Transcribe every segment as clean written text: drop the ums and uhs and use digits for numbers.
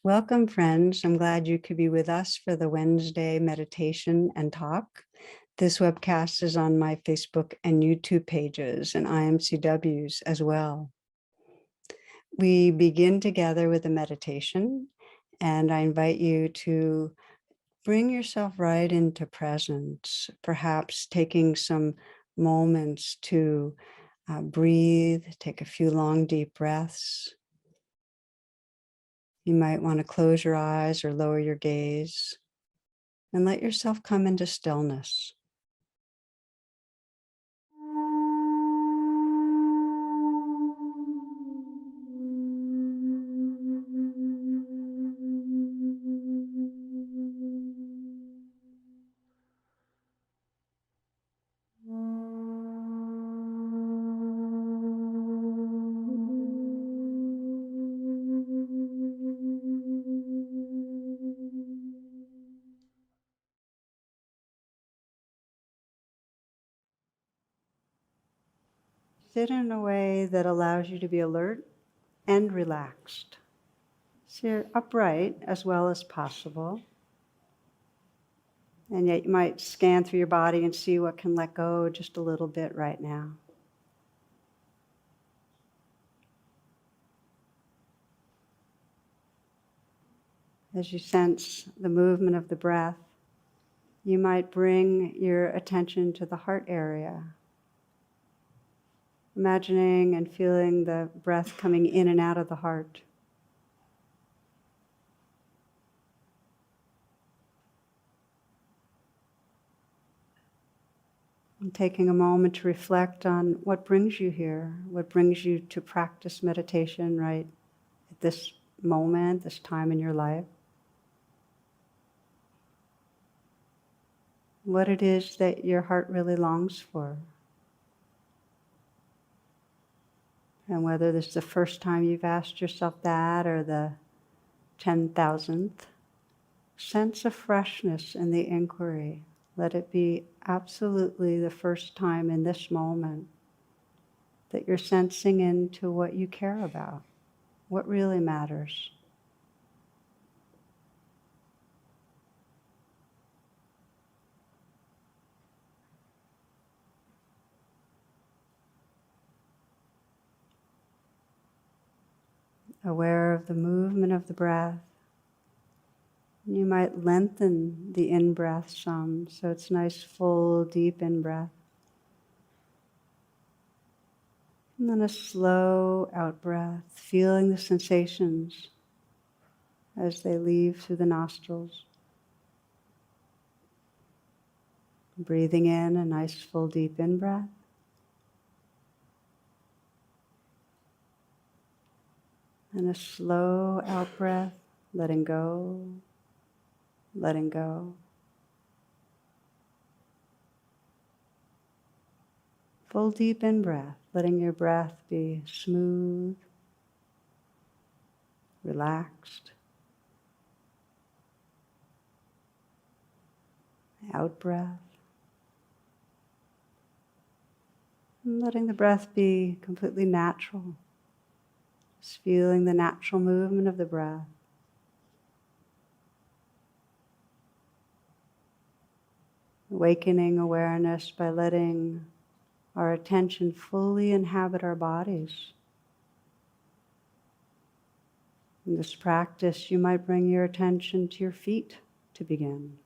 Welcome, friends. I'm glad you could be with us for the Wednesday meditation and talk. This webcast is on my Facebook and YouTube pages and IMCWs as well. We begin together with a meditation, and I invite you to bring yourself right into presence, perhaps taking some moments to breathe, take a few long, deep breaths. You might want to close your eyes or lower your gaze and let yourself come into stillness. Sit in a way that allows you to be alert and relaxed. So you're upright as well as possible. And yet you might scan through your body and see what can let go just a little bit right now. As you sense the movement of the breath, you might bring your attention to the heart area, imagining and feeling the breath coming in and out of the heart. And taking a moment to reflect on what brings you here, what brings you to practice meditation right at this moment, this time in your life. What it is that your heart really longs for. And whether this is the first time you've asked yourself that or the 10,000th, sense a freshness in the inquiry. Let it be absolutely the first time in this moment that you're sensing into what you care about, what really matters. Aware of the movement of the breath. You might lengthen the in-breath some, so it's nice, full, deep in-breath. And then a slow out-breath, feeling the sensations as they leave through the nostrils. Breathing in a nice, full, deep in-breath. And a slow out-breath, letting go, letting go. Full deep in-breath, letting your breath be smooth, relaxed. Out-breath. And letting the breath be completely natural. Just feeling the natural movement of the breath. Awakening awareness by letting our attention fully inhabit our bodies. In this practice, you might bring your attention to your feet to begin.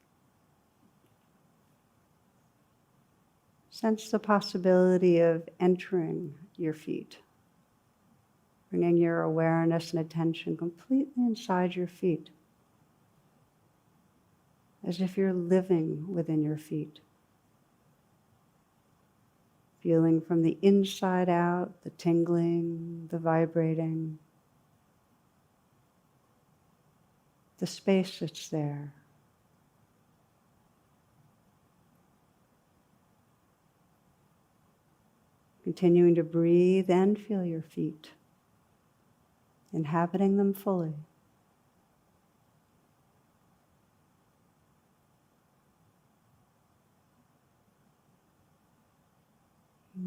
Sense the possibility of entering your feet, bringing your awareness and attention completely inside your feet, as if you're living within your feet. Feeling from the inside out, the tingling, the vibrating, the space that's there. Continuing to breathe and feel your feet, inhabiting them fully.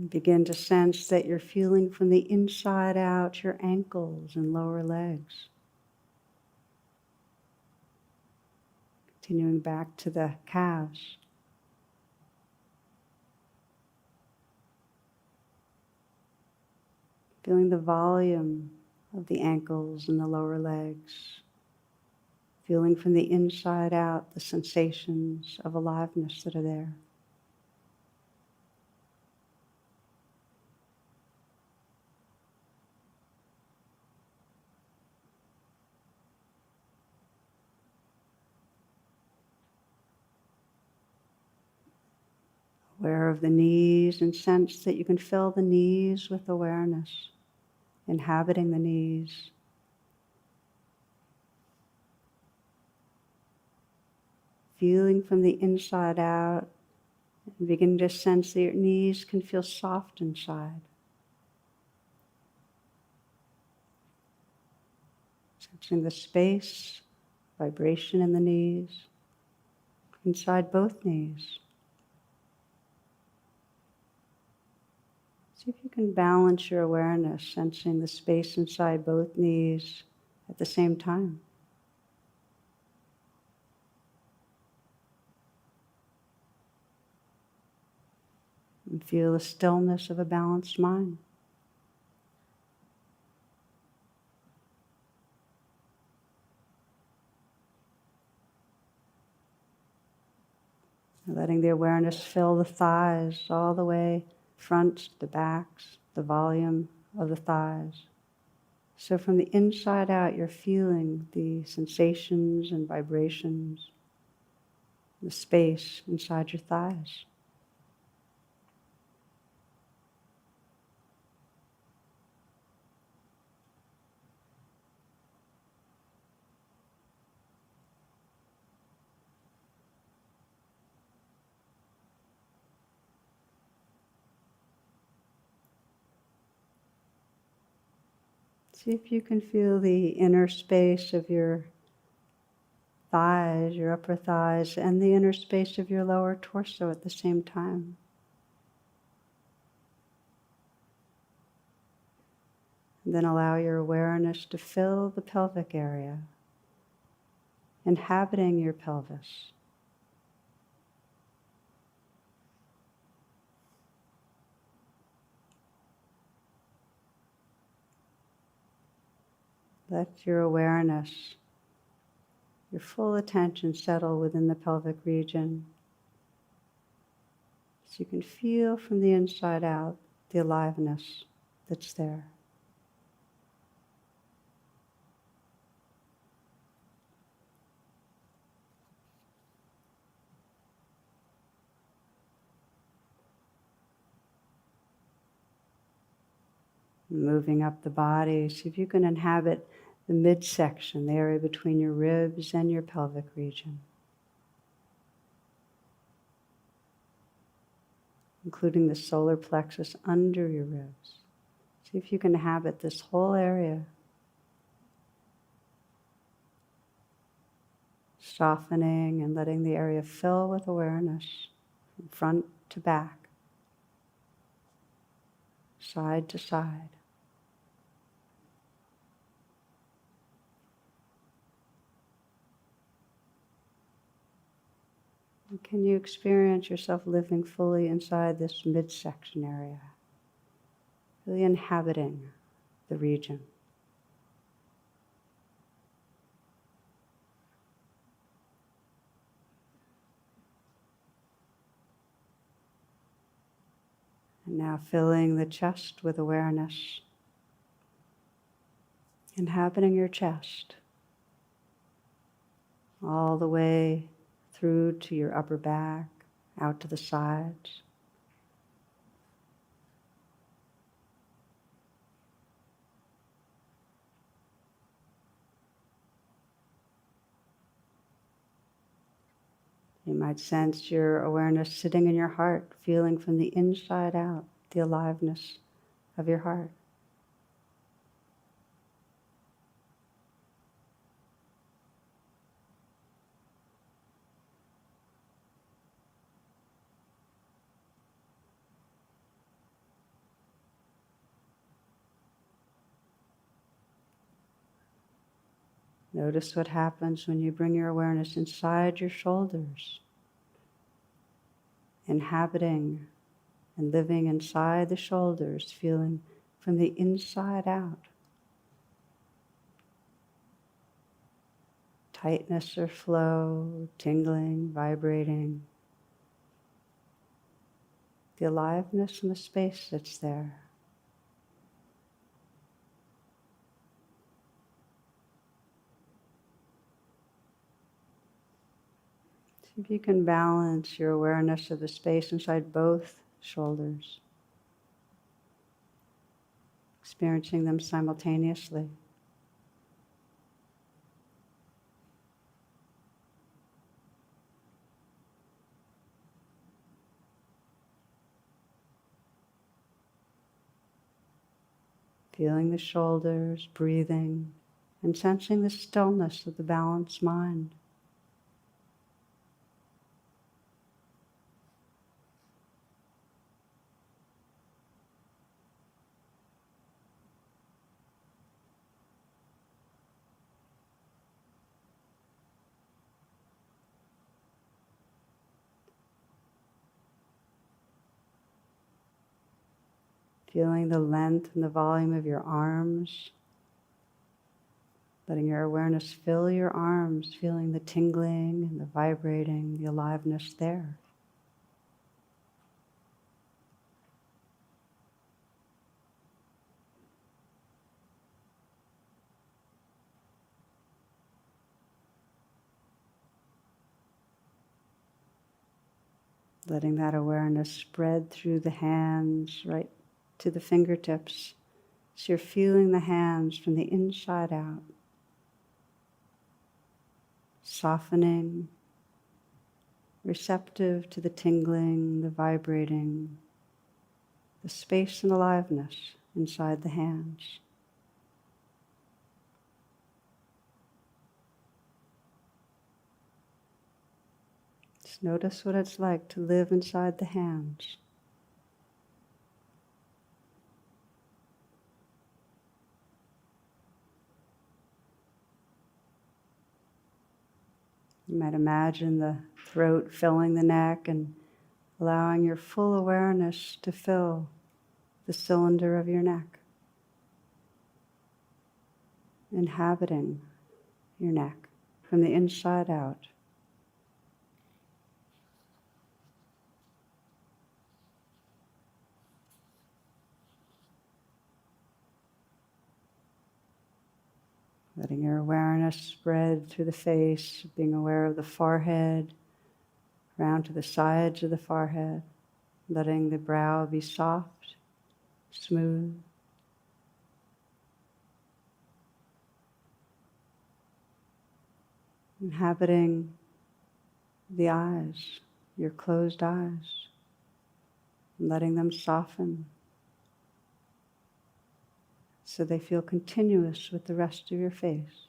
Begin to sense that you're feeling from the inside out your ankles and lower legs. Continuing back to the calves. Feeling the volume of the ankles and the lower legs. Feeling from the inside out the sensations of aliveness that are there. Aware of the knees and sense that you can fill the knees with awareness, inhabiting the knees. Feeling from the inside out and begin to sense that your knees can feel soft inside. Sensing the space, vibration in the knees, inside both knees. See if you can balance your awareness, sensing the space inside both knees at the same time. And feel the stillness of a balanced mind. Letting the awareness fill the thighs all the way, fronts, the backs, the volume of the thighs. So from the inside out, you're feeling the sensations and vibrations, the space inside your thighs. See if you can feel the inner space of your thighs, your upper thighs, and the inner space of your lower torso at the same time. And then allow your awareness to fill the pelvic area, inhabiting your pelvis. Let your awareness, your full attention settle within the pelvic region. So you can feel from the inside out the aliveness that's there. Moving up the body, see if you can inhabit the midsection, the area between your ribs and your pelvic region, including the solar plexus under your ribs. See if you can inhabit this whole area, softening and letting the area fill with awareness from front to back, side to side. And can you experience yourself living fully inside this midsection area, really inhabiting the region? And now filling the chest with awareness, inhabiting your chest, all the way through to your upper back, out to the sides. You might sense your awareness sitting in your heart, feeling from the inside out the aliveness of your heart. Notice what happens when you bring your awareness inside your shoulders, inhabiting and living inside the shoulders, feeling from the inside out. Tightness or flow, tingling, vibrating. The aliveness and the space that's there. See if you can balance your awareness of the space inside both shoulders, experiencing them simultaneously. Feeling the shoulders, breathing, and sensing the stillness of the balanced mind. Feeling the length and the volume of your arms. Letting your awareness fill your arms, feeling the tingling and the vibrating, the aliveness there. Letting that awareness spread through the hands, right to the fingertips. So you're feeling the hands from the inside out. Softening, receptive to the tingling, the vibrating, the space and aliveness inside the hands. Just notice what it's like to live inside the hands. You might imagine the throat filling the neck and allowing your full awareness to fill the cylinder of your neck, inhabiting your neck from the inside out. Letting your awareness spread through the face, being aware of the forehead, around to the sides of the forehead, letting the brow be soft, smooth. Inhabiting the eyes, your closed eyes, and letting them soften so they feel continuous with the rest of your face.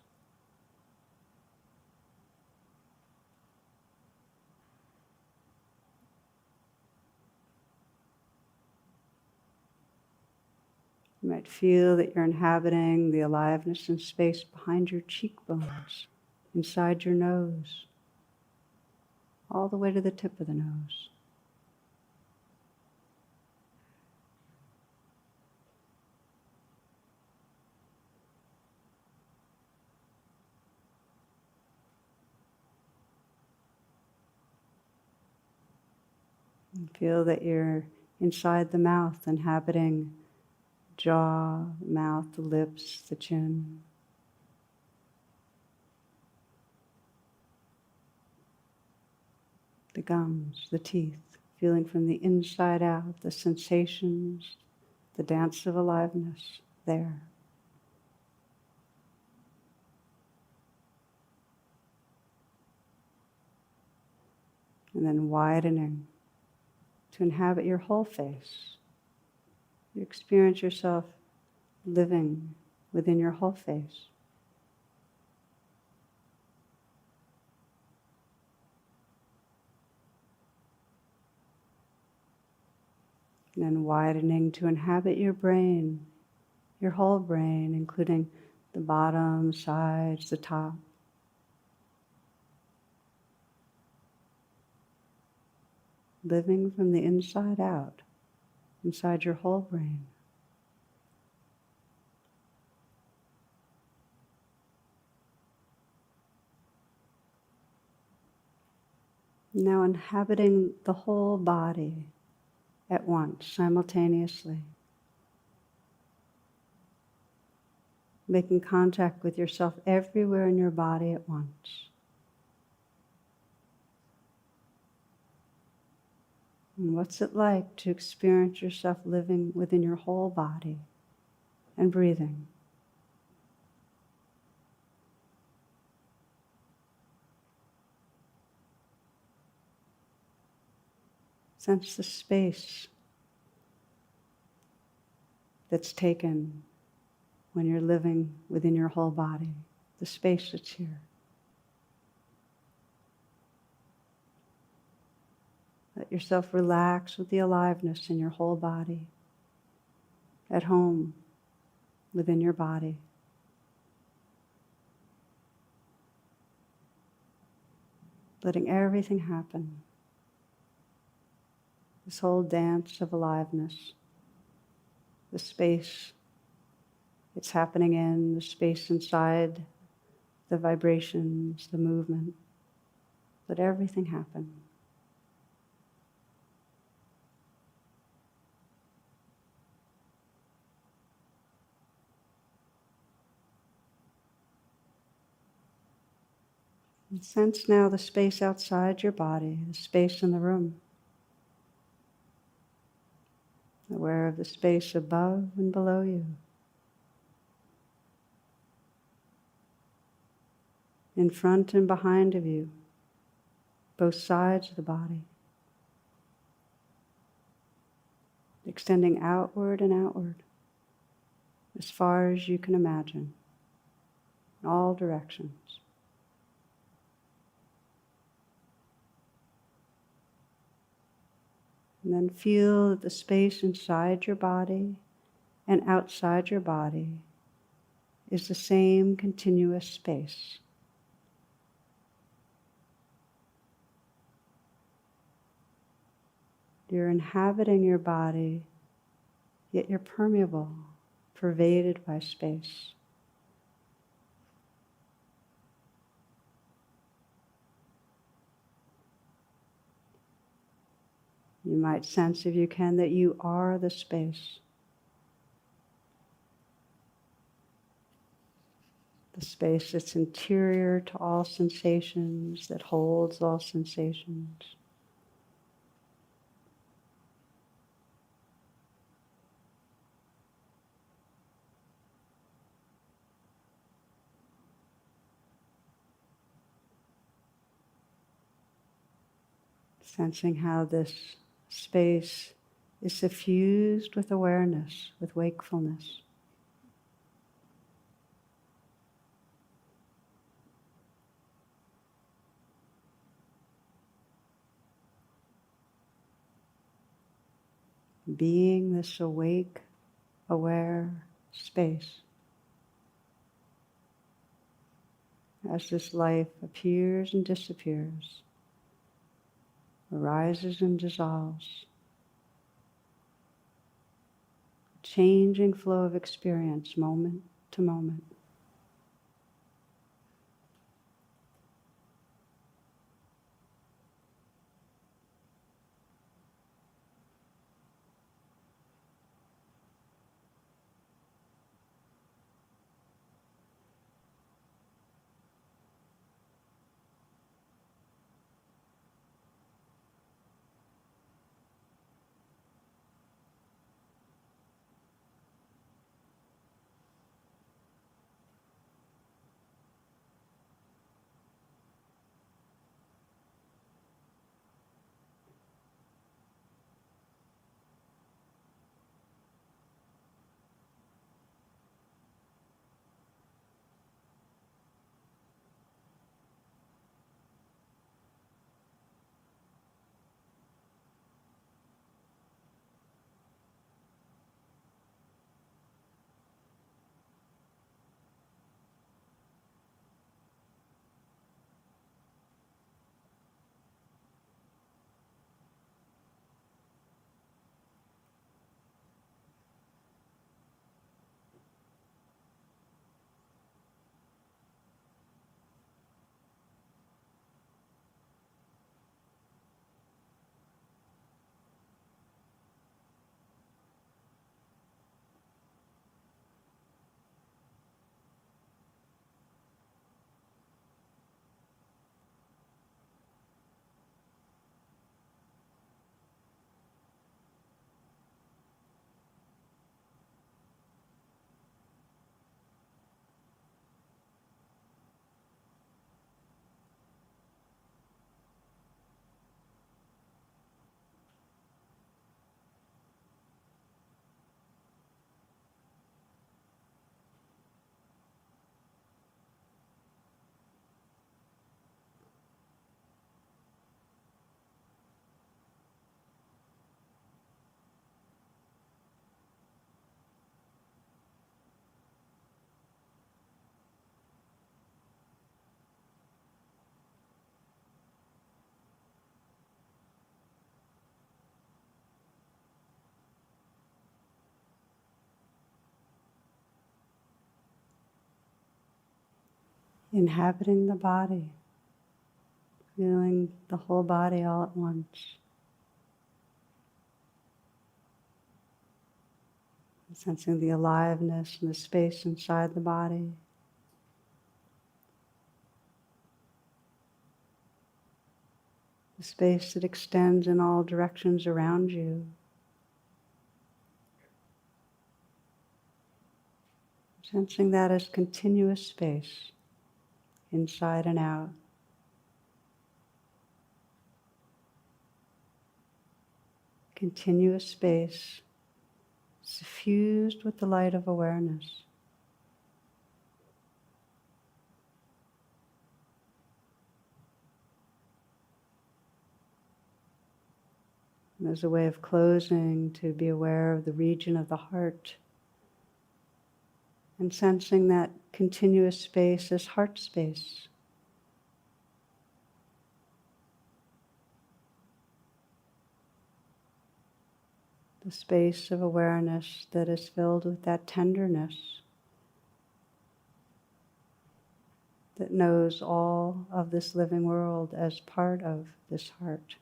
You might feel that you're inhabiting the aliveness and space behind your cheekbones, inside your nose, all the way to the tip of the nose. And feel that you're inside the mouth, inhabiting jaw, mouth, the lips, the chin. The gums, the teeth, feeling from the inside out the sensations, the dance of aliveness there. And then widening to inhabit your whole face. You experience yourself living within your whole face. And then widening to inhabit your brain, your whole brain, including the bottom, sides, the top. Living from the inside out, inside your whole brain. Now inhabiting the whole body at once, simultaneously. Making contact with yourself everywhere in your body at once. And what's it like to experience yourself living within your whole body and breathing? Sense the space that's taken when you're living within your whole body, the space that's here. Let yourself relax with the aliveness in your whole body, at home, within your body. Letting everything happen. This whole dance of aliveness, the space it's happening in, the space inside, the vibrations, the movement. Let everything happen. And sense now the space outside your body, the space in the room. Aware of the space above and below you. In front and behind of you, both sides of the body. Extending outward and outward, as far as you can imagine, in all directions. And then feel that the space inside your body and outside your body is the same continuous space. You're inhabiting your body, yet you're permeable, pervaded by space. You might sense, if you can, that you are the space. The space that's interior to all sensations, that holds all sensations. Sensing how this space is suffused with awareness, with wakefulness. Being this awake, aware space. As this life appears and disappears, arises and dissolves, changing flow of experience moment to moment. inhabiting the body, feeling the whole body all at once, sensing the aliveness and the space inside the body. The space that extends in all directions around you. Sensing that as continuous space, inside and out. Continuous space, suffused with the light of awareness. And as a way of closing, to be aware of the region of the heart and sensing that continuous space as heart space. The space of awareness that is filled with that tenderness that knows all of this living world as part of this heart.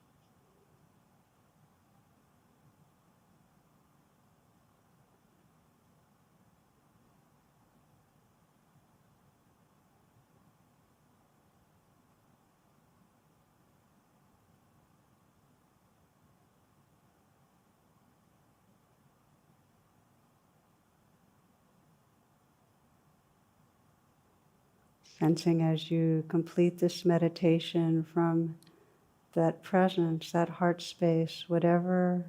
Sensing as you complete this meditation from that presence, that heart space, whatever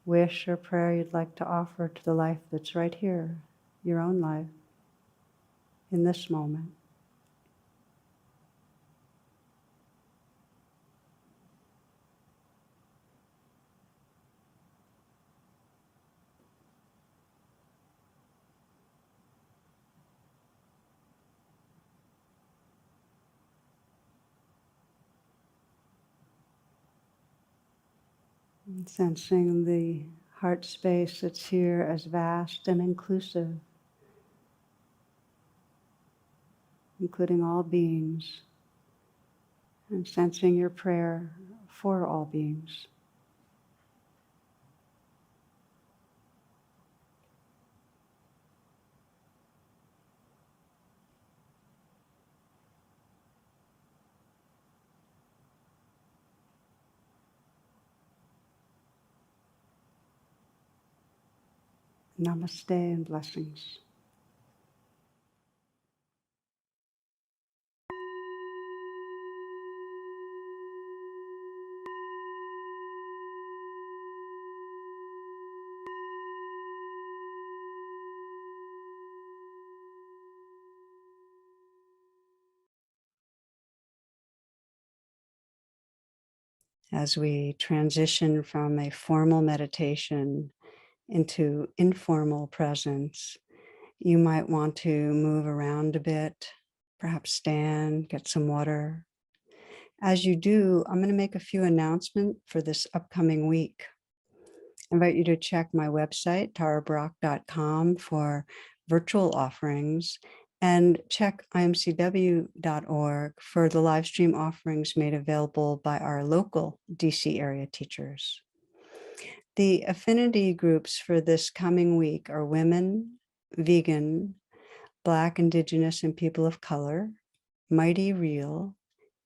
wish or prayer you'd like to offer to the life that's right here, your own life, in this moment. And sensing the heart space that's here as vast and inclusive, including all beings, and sensing your prayer for all beings. Namaste and blessings. As we transition from a formal meditation into informal presence, you might want to move around a bit, perhaps stand, get some water. As you do, I'm going to make a few announcements for this upcoming week. I invite you to check my website, tarabrach.com, for virtual offerings, and check imcw.org for the live stream offerings made available by our local DC area teachers. The affinity groups for this coming week are women, vegan, Black, Indigenous, and people of color, mighty real,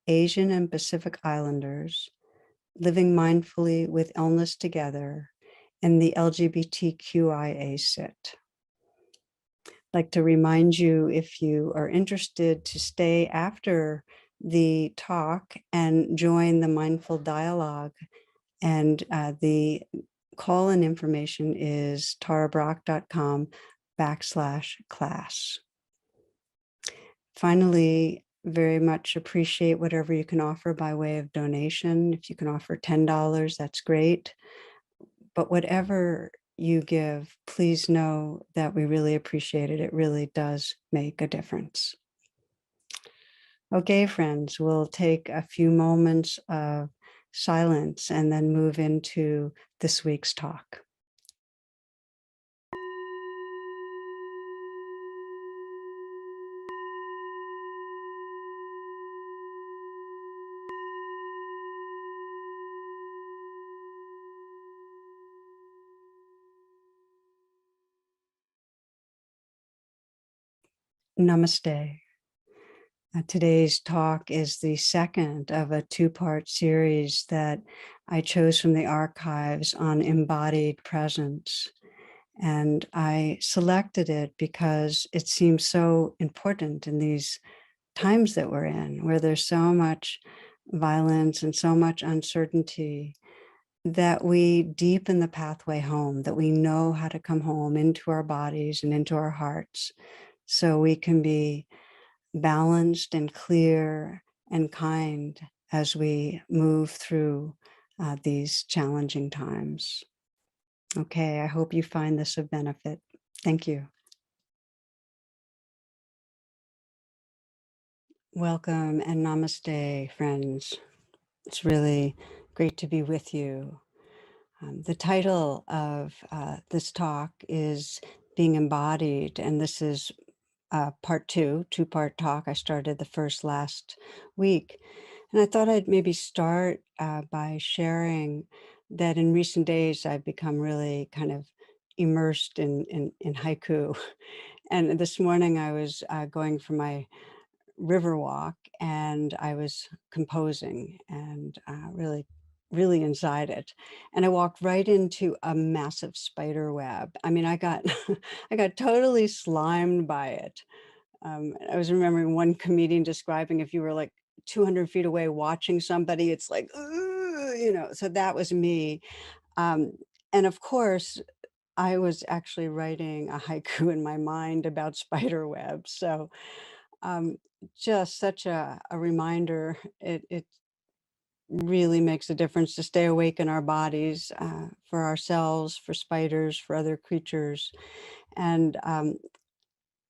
Asian and Pacific Islanders, living mindfully with illness together, and the LGBTQIA sit. I'd like to remind you, if you are interested, to stay after the talk and join the mindful dialogue. And the call-in information is tarabrach.com/class. Finally, very much appreciate whatever you can offer by way of donation. If you can offer $10, that's great. But whatever you give, please know that we really appreciate it. It really does make a difference. Okay, friends, we'll take a few moments of silence and then move into this week's talk. Namaste. Today's talk is the second of a two-part series that I chose from the archives on embodied presence. And I selected it because it seems so important in these times that we're in, where there's so much violence and so much uncertainty, that we deepen the pathway home, that we know how to come home into our bodies and into our hearts so we can be balanced and clear and kind as we move through these challenging times. Okay, I hope you find this of benefit. Thank you. Welcome and namaste, friends. It's really great to be with you. The title of this talk is Being Embodied, and this is part two-part talk. I started the first last week. And I thought I'd maybe start by sharing that in recent days, I've become really kind of immersed in haiku. And this morning I was going for my river walk and I was composing and really inside it. And I walked right into a massive spider web. I mean, I got, I got totally slimed by it. I was remembering one comedian describing if you were like 200 feet away watching somebody, it's like, "Ugh," so that was me. Um, and of course, I was actually writing a haiku in my mind about spider webs. So um, just such a reminder. It really makes a difference to stay awake in our bodies for ourselves, for spiders, for other creatures. And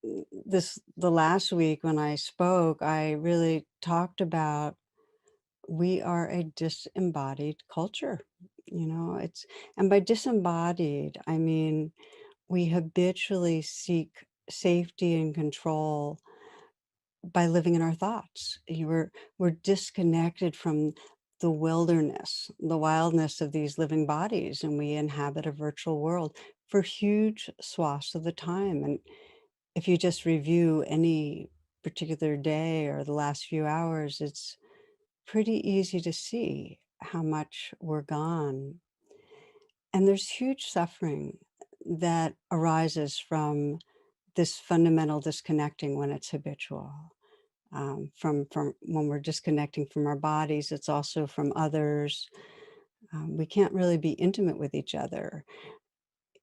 the last week when I spoke, I really talked about we are a disembodied culture. It's, and by disembodied, I mean we habitually seek safety and control by living in our thoughts. We're disconnected from the wilderness, the wildness of these living bodies, and we inhabit a virtual world for huge swaths of the time. And if you just review any particular day or the last few hours, it's pretty easy to see how much we're gone. And there's huge suffering that arises from this fundamental disconnecting when it's habitual. From when we're disconnecting from our bodies, it's also from others. We can't really be intimate with each other.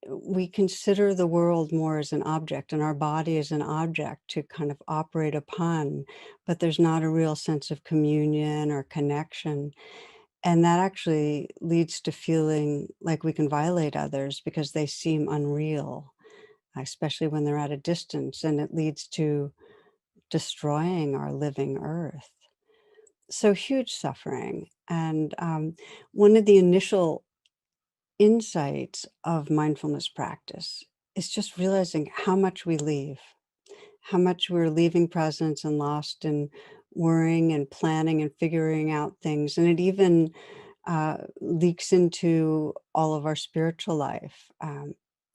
We consider the world more as an object and our body as an object to kind of operate upon, but there's not a real sense of communion or connection. And that actually leads to feeling like we can violate others because they seem unreal, especially when they're at a distance, and it leads to destroying our living earth. So huge suffering. And one of the initial insights of mindfulness practice is just realizing how much we leave, how much we're leaving presence and lost in worrying and planning and figuring out things. And it even leaks into all of our spiritual life.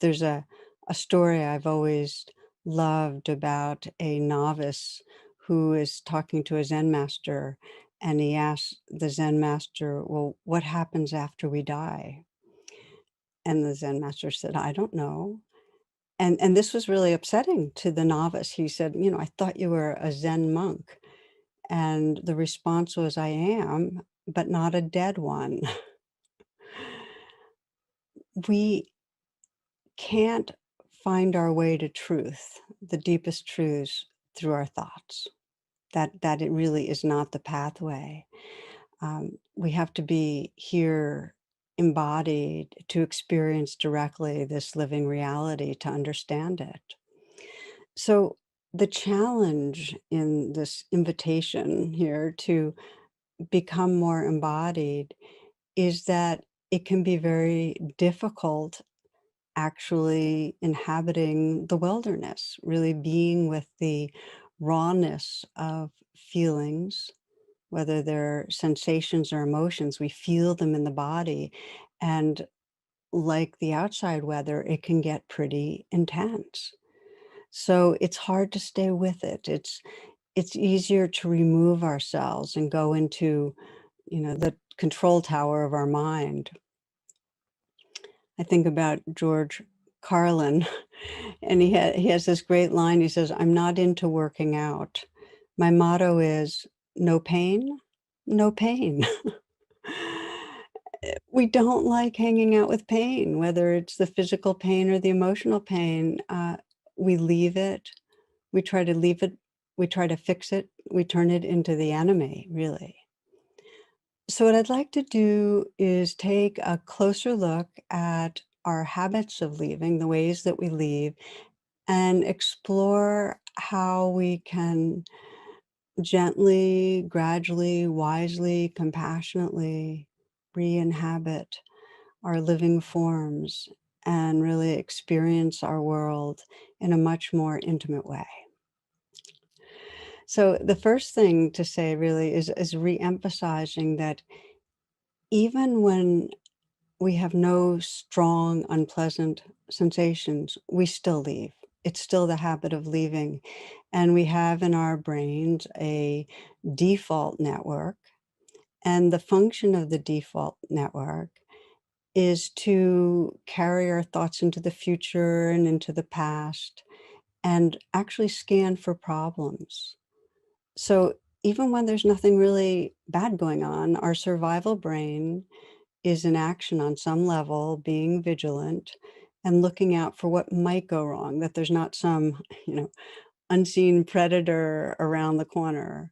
There's a story I've always loved about a novice who is talking to a Zen master, and he asks the Zen master, well, what happens after we die? And the Zen master said, I don't know. And this was really upsetting to the novice. He said, I thought you were a Zen monk. And the response was, I am, but not a dead one. We can't find our way to truth, the deepest truths, through our thoughts. That it really is not the pathway. We have to be here embodied to experience directly this living reality to understand it. So the challenge in this invitation here to become more embodied is that it can be very difficult actually inhabiting the wilderness, really being with the rawness of feelings, whether they're sensations or emotions, we feel them in the body. And like the outside weather, it can get pretty intense. So it's hard to stay with it. It's easier to remove ourselves and go into, the control tower of our mind. I think about George Carlin, and he has this great line. He says, "I'm not into working out. My motto is no pain, no pain." We don't like hanging out with pain, whether it's the physical pain or the emotional pain. We leave it. We try to leave it. We try to fix it. We turn it into the enemy, really. So, what I'd like to do is take a closer look at our habits of leaving, the ways that we leave, and explore how we can gently, gradually, wisely, compassionately re inhabit our living forms and really experience our world in a much more intimate way. So, the first thing to say really is re emphasizing that even when we have no strong, unpleasant sensations, we still leave. It's still the habit of leaving. And we have in our brains a default network. And the function of the default network is to carry our thoughts into the future and into the past and actually scan for problems. So even when there's nothing really bad going on, our survival brain is in action on some level, being vigilant and looking out for what might go wrong, that there's not some, unseen predator around the corner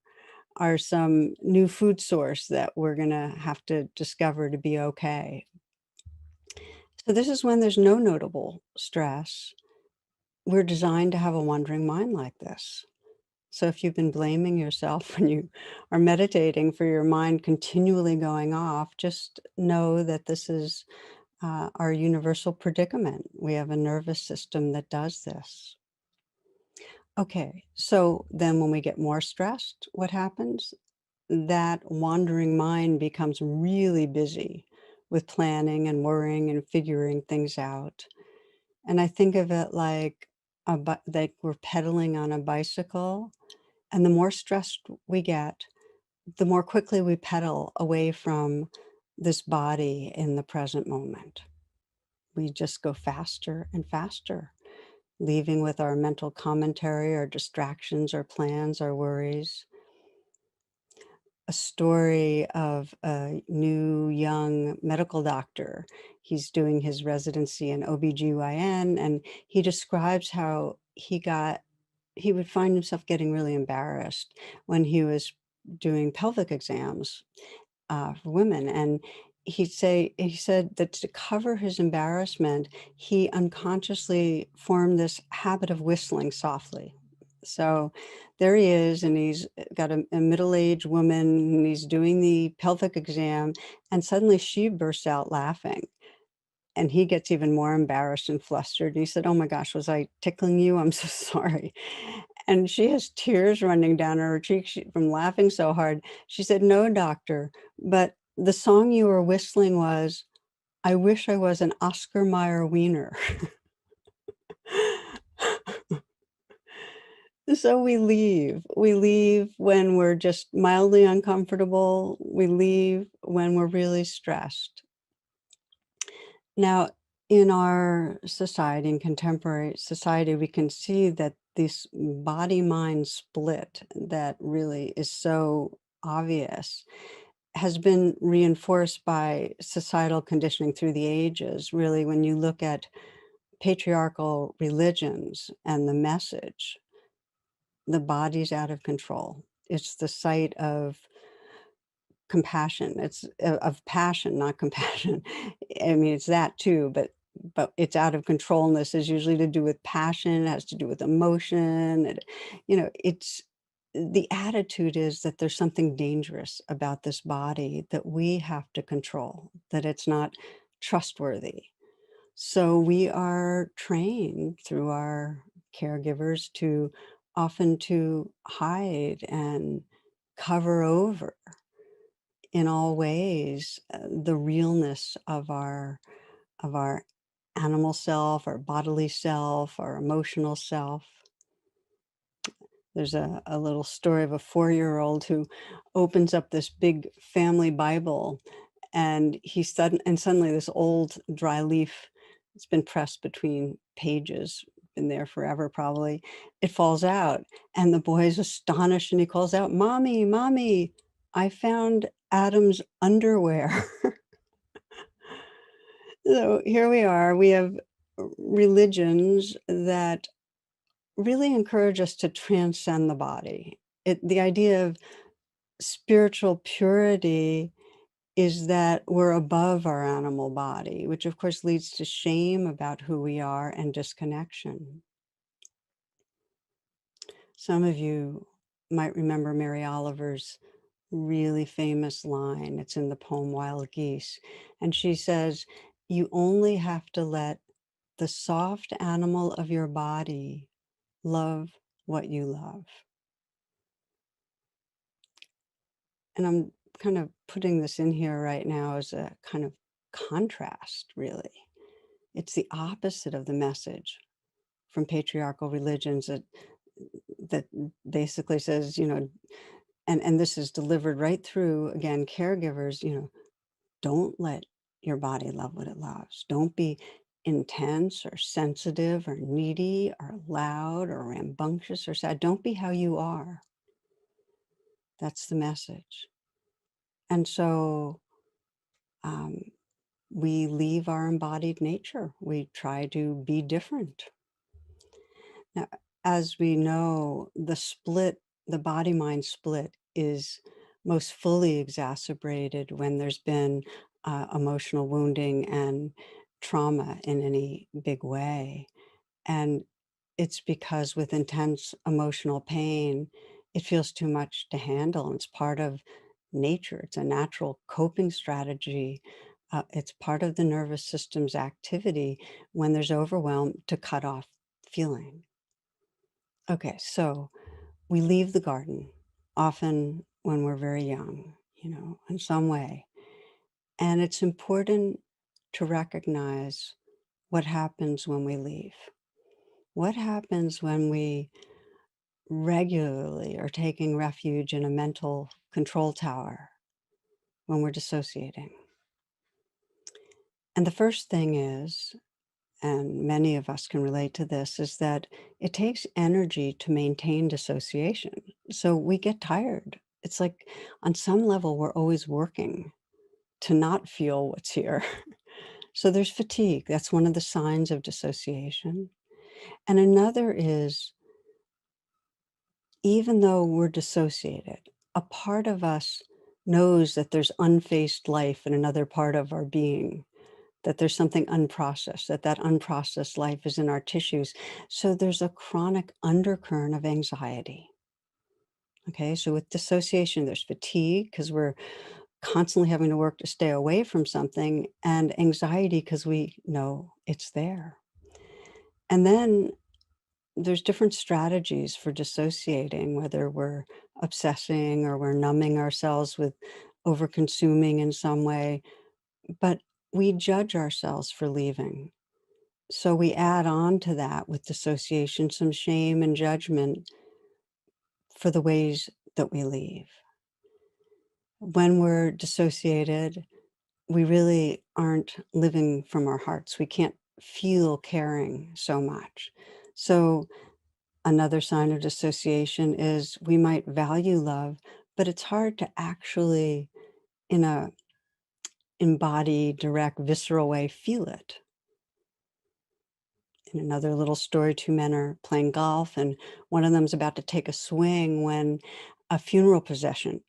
or some new food source that we're going to have to discover to be okay. So this is when there's no notable stress. We're designed to have a wandering mind like this. So if you've been blaming yourself when you are meditating for your mind continually going off, just know that this is our universal predicament. We have a nervous system that does this. Okay, so then when we get more stressed, what happens? That wandering mind becomes really busy with planning and worrying and figuring things out. And I think of it like we're pedaling on a bicycle, and the more stressed we get, the more quickly we pedal away from this body in the present moment. We just go faster and faster, leaving with our mental commentary, our distractions, our plans, our worries. A story of a new young medical doctor. He's doing his residency in OBGYN, and he describes how he would find himself getting really embarrassed when he was doing pelvic exams for women. And he said that to cover his embarrassment, he unconsciously formed this habit of whistling softly. So there he is, and he's got a middle-aged woman, and he's doing the pelvic exam, and suddenly she bursts out laughing. And he gets even more embarrassed and flustered. And he said, "Oh my gosh, was I tickling you? I'm so sorry." And she has tears running down her cheeks from laughing so hard. She said, "No, doctor, but the song you were whistling was, 'I wish I was an Oscar Mayer wiener.'" So we leave. We leave when we're just mildly uncomfortable. We leave when we're really stressed. Now, in our society, in contemporary society, we can see that this body mind split that really is so obvious has been reinforced by societal conditioning through the ages. Really, when you look at patriarchal religions and the message, the body's out of control. It's the site of compassion. It's of passion, not compassion. I mean, it's that too, but it's out of controlness is usually to do with passion, it has to do with emotion. It's the attitude is that there's something dangerous about this body that we have to control, that it's not trustworthy. So we are trained through our caregivers to often to hide and cover over in all ways the realness of our animal self, our bodily self, our emotional self. There's a little story of a 4-year-old who opens up this big family Bible, and suddenly this old dry leaf, it's been pressed between pages, been there forever probably, it falls out, and the boy is astonished, and he calls out, "Mommy, mommy, I found Adam's underwear." So here we are, we have religions that really encourage us to transcend the body. The idea of spiritual purity is that we're above our animal body, which of course leads to shame about who we are and disconnection. Some of you might remember Mary Oliver's really famous line. It's in the poem Wild Geese. And she says, "You only have to let the soft animal of your body love what you love." And I'm kind of putting this in here right now as a kind of contrast, really. It's the opposite of the message from patriarchal religions that basically says, and this is delivered right through, again, caregivers, don't let your body love what it loves. Don't be intense or sensitive or needy or loud or rambunctious or sad. Don't be how you are. That's the message. And so um, we leave our embodied nature. We try to be different. Now, as we know, the body mind split is most fully exacerbated when there's been emotional wounding and trauma in any big way. And it's because with intense emotional pain, it feels too much to handle. And it's part of nature. It's a natural coping strategy. It's part of the nervous system's activity when there's overwhelm to cut off feeling. Okay, so we leave the garden, often when we're very young, in some way. And it's important to recognize what happens when we leave. What happens when we regularly are taking refuge in a mental control tower, when we're dissociating? And the first thing is, and many of us can relate to this, is that it takes energy to maintain dissociation. So we get tired. It's like on some level, we're always working to not feel what's here. So there's fatigue. That's one of the signs of dissociation. And another is, even though we're dissociated, a part of us knows that there's unfaced life in another part of our being, that there's something unprocessed, that unprocessed life is in our tissues. So there's a chronic undercurrent of anxiety. Okay, so with dissociation, there's fatigue because we're constantly having to work to stay away from something, and anxiety because we know it's there. And then there's different strategies for dissociating, whether we're obsessing or we're numbing ourselves with over-consuming in some way, but we judge ourselves for leaving. So we add on to that with dissociation, some shame and judgment for the ways that we leave. When we're dissociated, we really aren't living from our hearts. We can't feel caring so much. So another sign of dissociation is we might value love, but it's hard to actually, in a embodied, direct, visceral way, feel it. In another little story, two men are playing golf, and one of them's about to take a swing when a funeral procession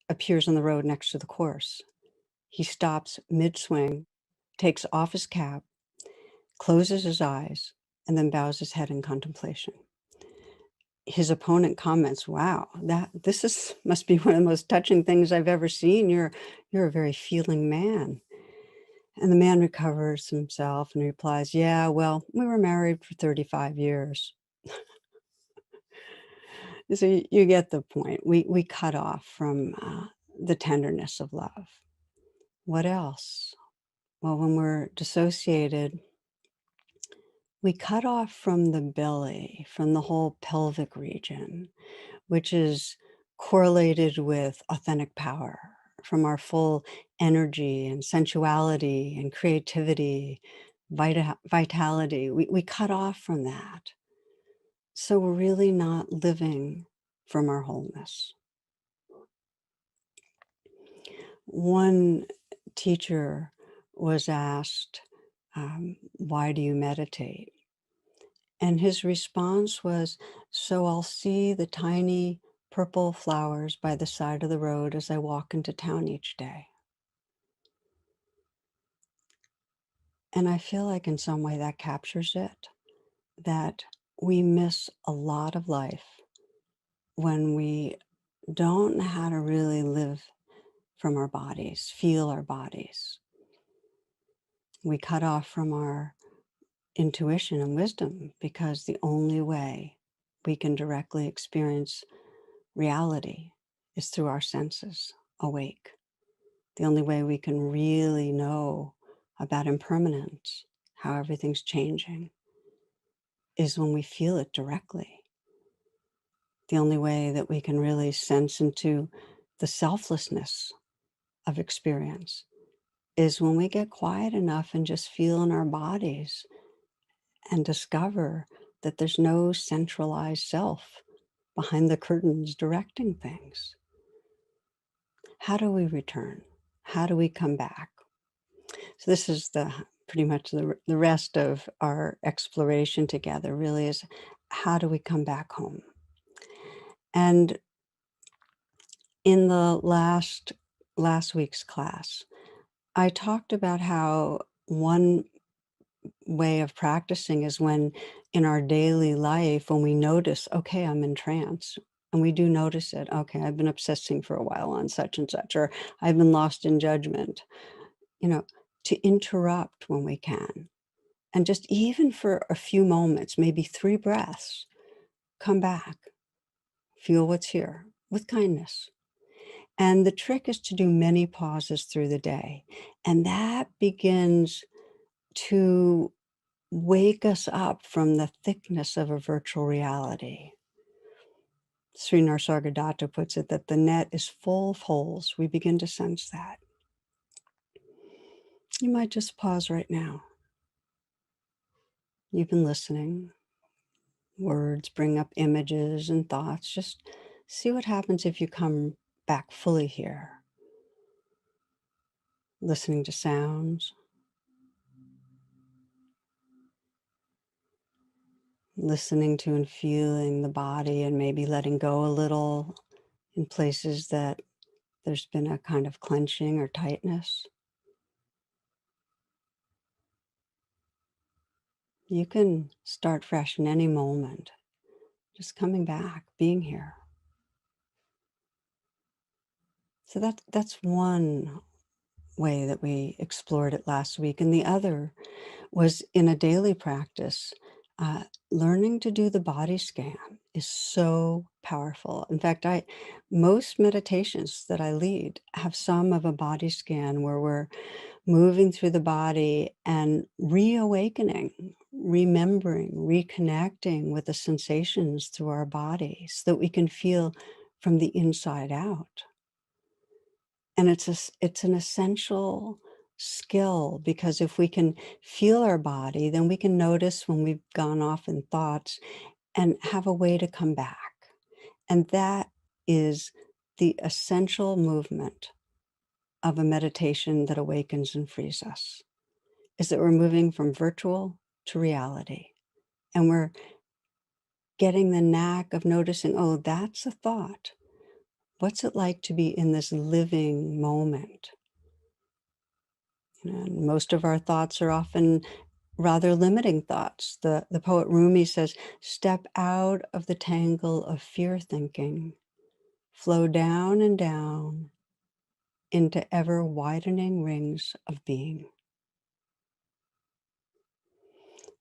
appears on the road next to the course. He stops mid-swing, takes off his cap, closes his eyes, and then bows his head in contemplation. His opponent comments, "Wow, this is must be one of the most touching things I've ever seen. You're a very feeling man." And the man recovers himself and replies, "Yeah, well, we were married for 35 years." So you get the point. We cut off from the tenderness of love. What else? Well, when we're dissociated, We cut off from the belly, from the whole pelvic region, which is correlated with authentic power, from our full energy and sensuality and creativity, vitality. We cut off from that. So we're really not living from our wholeness. One teacher was asked, why do you meditate? And his response was, so I'll see the tiny purple flowers by the side of the road as I walk into town each day. And I feel like in some way that captures it, that we miss a lot of life when we don't know how to really live from our bodies, feel our bodies. We cut off from our intuition and wisdom because the only way we can directly experience reality is through our senses awake. The only way we can really know about impermanence, how everything's changing, is when we feel it directly. The only way that we can really sense into the selflessness of experience is when we get quiet enough and just feel in our bodies and discover that there's no centralized self behind the curtains directing things. How do we return? How do we come back? So this is pretty much the rest of our exploration together really is, how do we come back home? And in the last week's class, I talked about how one way of practicing is when in our daily life, when we notice, okay, I'm in trance, and we do notice it. Okay, I've been obsessing for a while on such and such, or I've been lost in judgment, you know, to interrupt when we can. And just even for a few moments, maybe 3 breaths, come back, feel what's here with kindness. And the trick is to do many pauses through the day. And that begins to wake us up from the thickness of a virtual reality. Sri Nisargadatta puts it that the net is full of holes. We begin to sense that. You might just pause right now. You've been listening. Words bring up images and thoughts. Just see what happens if you come back fully here. Listening to sounds, listening to and feeling the body, and maybe letting go a little in places that there's been a kind of clenching or tightness. You can start fresh in any moment, just coming back, being here. So that's one way that we explored it last week. And the other was in a daily practice. Learning to do the body scan is so powerful. In fact, most meditations that I lead have some of a body scan where we're moving through the body and reawakening, remembering, reconnecting with the sensations through our body so that we can feel from the inside out. And it's an essential skill, because if we can feel our body, then we can notice when we've gone off in thoughts and have a way to come back. And that is the essential movement of a meditation that awakens and frees us, is that we're moving from virtual to reality. And we're getting the knack of noticing, oh, that's a thought. What's it like to be in this living moment? And most of our thoughts are often rather limiting thoughts. The poet Rumi says, step out of the tangle of fear thinking, flow down and down into ever widening rings of being.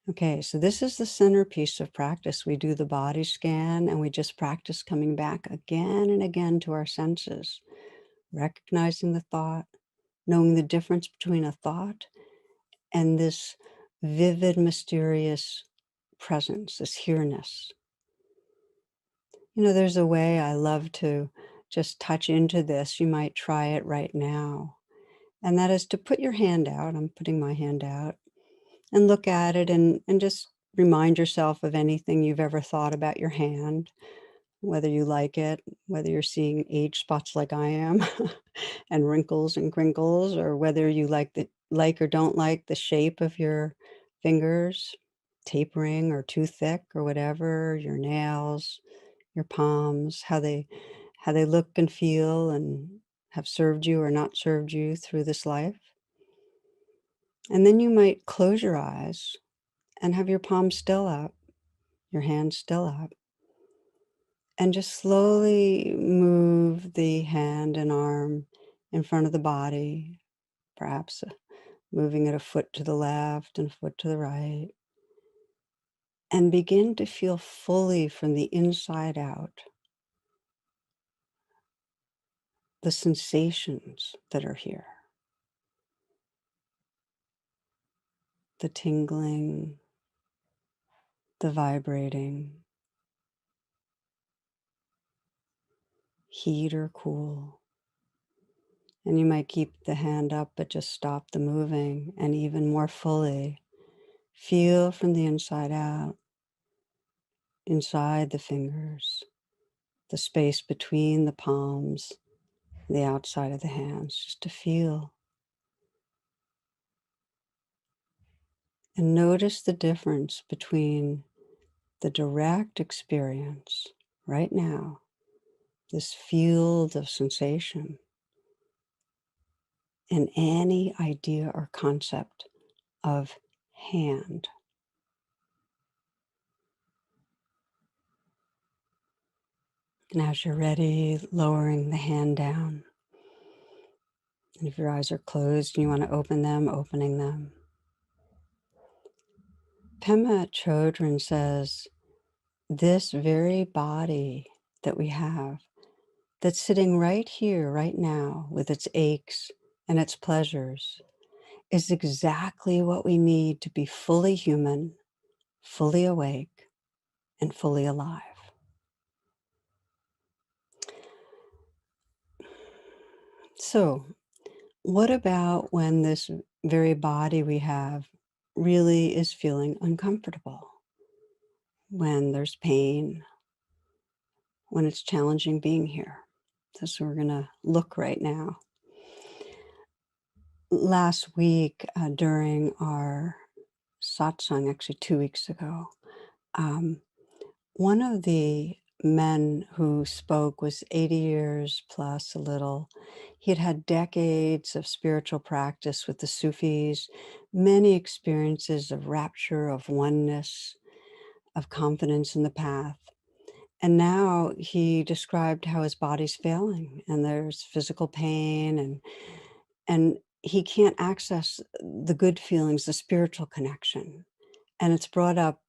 Okay, so this is the centerpiece of practice. We do the body scan and we just practice coming back again and again to our senses, recognizing the thought, knowing the difference between a thought and this vivid, mysterious presence, this here-ness. There's a way I love to just touch into this. You might try it right now. And that is to put your hand out. I'm putting my hand out and look at it and just remind yourself of anything you've ever thought about your hand, whether you like it, whether you're seeing age spots like I am and wrinkles and crinkles, or whether you like or don't like the shape of your fingers, tapering or too thick or whatever, your nails, your palms, how they look and feel and have served you or not served you through this life. And then you might close your eyes and have your palms still up, your hands still up, and just slowly move the hand and arm in front of the body, perhaps moving it a foot to the left and a foot to the right, and begin to feel fully from the inside out the sensations that are here, the tingling, the vibrating, heat or cool. And you might keep the hand up, but just stop the moving and even more fully feel from the inside out, inside the fingers, the space between the palms, the outside of the hands, just to feel. And notice the difference between the direct experience right now, this field of sensation, and any idea or concept of hand. And as you're ready, lowering the hand down. And if your eyes are closed and you want to open them, opening them. Pema Chodron says, this very body that we have, that's sitting right here, right now, with its aches and its pleasures, is exactly what we need to be fully human, fully awake, and fully alive. So, what about when this very body we have really is feeling uncomfortable? When there's pain, when it's challenging being here? So we're going to look right now. Last week during our satsang, actually 2 weeks ago, one of the men who spoke was 80 years plus a little. He had had decades of spiritual practice with the Sufis, many experiences of rapture, of oneness, of confidence in the path. And now he described how his body's failing and there's physical pain and he can't access the good feelings, the spiritual connection. And it's brought up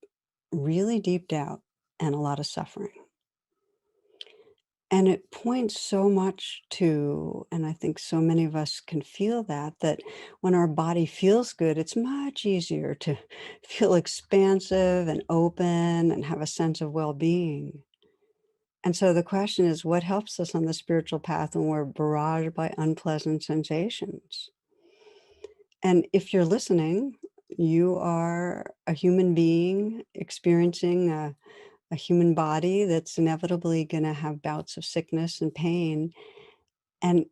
really deep doubt and a lot of suffering. And it points so much to, and I think so many of us can feel that when our body feels good, it's much easier to feel expansive and open and have a sense of well-being. And so the question is, what helps us on the spiritual path when we're barraged by unpleasant sensations? And if you're listening, you are a human being experiencing a human body that's inevitably going to have bouts of sickness and pain. And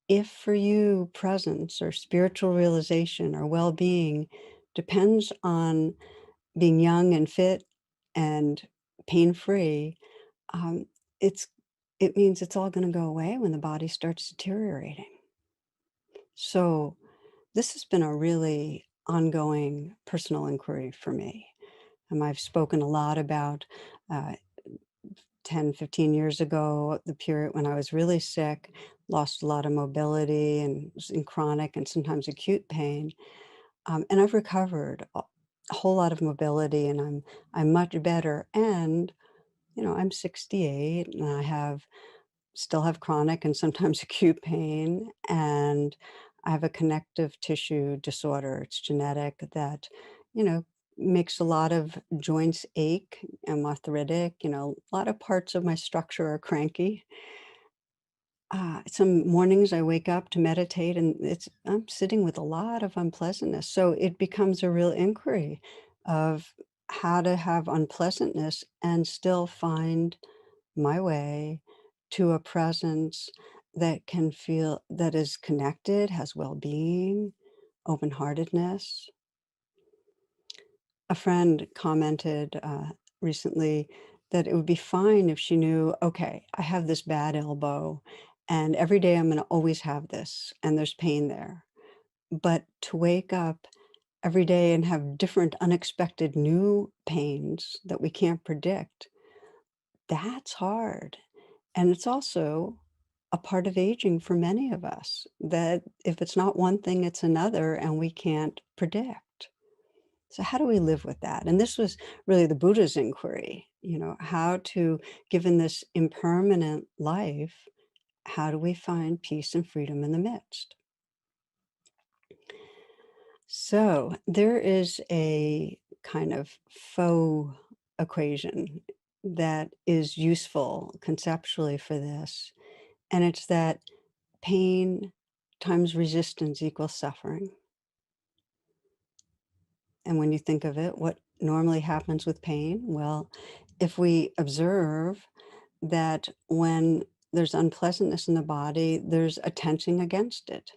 if for you presence or spiritual realization or well-being depends on being young and fit and pain-free, um, it's it means it's all going to go away when the body starts deteriorating. So this has been a really ongoing personal inquiry for me. I've spoken a lot about uh, 10, 15 years ago, the period when I was really sick, lost a lot of mobility and was in chronic and sometimes acute pain. And I've recovered a whole lot of mobility and I'm much better. And, I'm 68 and still have chronic and sometimes acute pain. And I have a connective tissue disorder. It's genetic that, you know, makes a lot of joints ache. I'm arthritic, a lot of parts of my structure are cranky. Some mornings I wake up to meditate and I'm sitting with a lot of unpleasantness. So it becomes a real inquiry of how to have unpleasantness and still find my way to a presence that can feel that is connected, has well-being, open-heartedness. A friend commented recently that it would be fine if she knew, okay, I have this bad elbow, and every day I'm going to always have this, and there's pain there. But to wake up every day and have different, unexpected new pains that we can't predict, that's hard. And it's also a part of aging for many of us that if it's not one thing, it's another, and we can't predict. So how do we live with that? And this was really the Buddha's inquiry, how to, given this impermanent life, how do we find peace and freedom in the midst? So there is a kind of faux equation that is useful conceptually for this. And it's that pain times resistance equals suffering. And when you think of it, what normally happens with pain? Well, if we observe that when there's unpleasantness in the body, there's a tensing against it.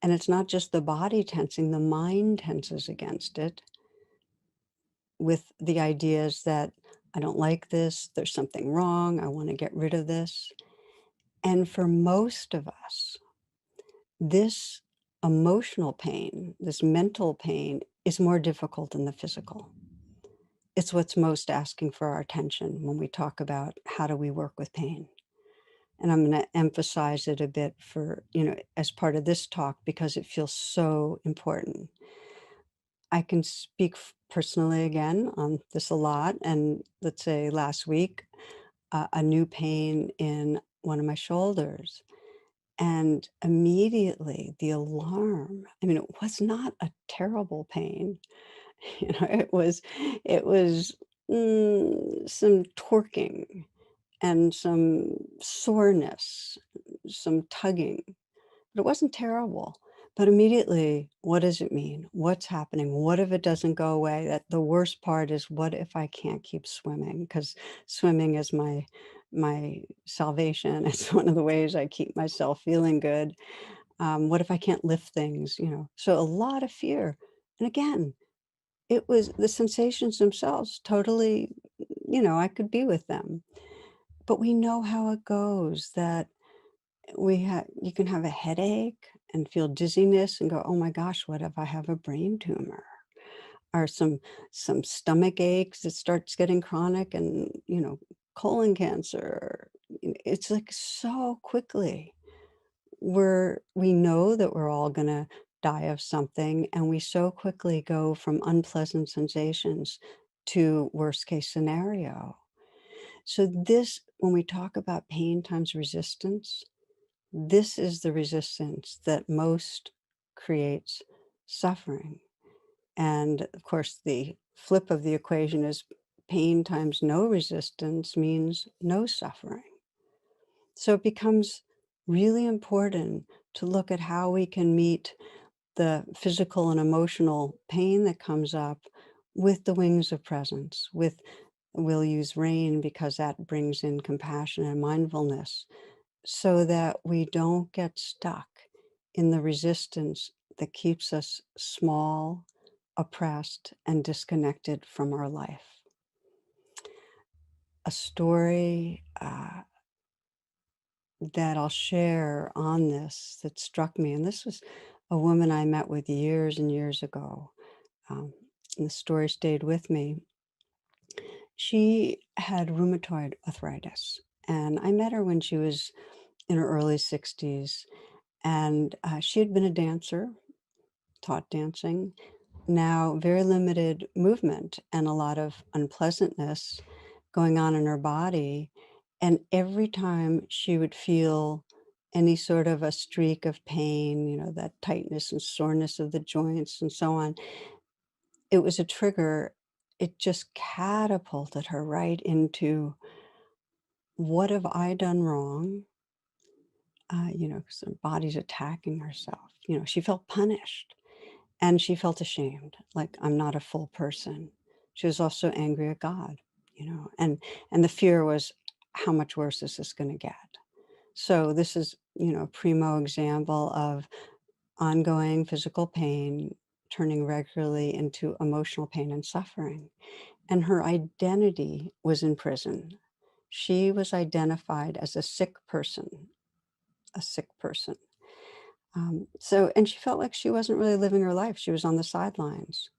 And it's not just the body tensing, the mind tenses against it with the ideas that I don't like this, there's something wrong, I want to get rid of this. And for most of us, this emotional pain, this mental pain is more difficult than the physical. It's what's most asking for our attention when we talk about how do we work with pain. And I'm going to emphasize it a bit for, as part of this talk because it feels so important. I can speak personally again on this a lot. And let's say last week, a new pain in one of my shoulders. And immediately the alarm, I mean, it was not a terrible pain. It was some torquing and some soreness, some tugging, but it wasn't terrible. But immediately, what does it mean? What's happening? What if it doesn't go away? That the worst part is what if I can't keep swimming? Because swimming is my salvation. It's one of the ways I keep myself feeling good. What if I can't lift things? So a lot of fear. And again, it was the sensations themselves totally, I could be with them. But we know how it goes that you can have a headache and feel dizziness and go, "Oh my gosh, what if I have a brain tumor?" Or some stomach aches that starts getting chronic and, colon cancer. It's like so quickly. We know that we're all gonna die of something, and we so quickly go from unpleasant sensations to worst case scenario. So this, when we talk about pain times resistance, this is the resistance that most creates suffering. And of course, the flip of the equation is pain times no resistance means no suffering. So it becomes really important to look at how we can meet the physical and emotional pain that comes up with the wings of presence, we'll use rain because that brings in compassion and mindfulness so that we don't get stuck in the resistance that keeps us small, oppressed, and disconnected from our life. A story that I'll share on this that struck me, and this was a woman I met with years and years ago. Um, and the story stayed with me. She had rheumatoid arthritis, and I met her when she was in her early 60s, and she had been a dancer, taught dancing, now very limited movement and a lot of unpleasantness going on in her body. And every time she would feel any sort of a streak of pain, that tightness and soreness of the joints and so on, it was a trigger it just catapulted her right into, what have I done wrong? Because her body's attacking herself. She felt punished and she felt ashamed, like, I'm not a full person. She was also angry at God, and the fear was, how much worse is this going to get? So this is, a primo example of ongoing physical pain turning regularly into emotional pain and suffering. And her identity was in prison. She was identified as a sick person, a sick person. And she felt like she wasn't really living her life. She was on the sidelines.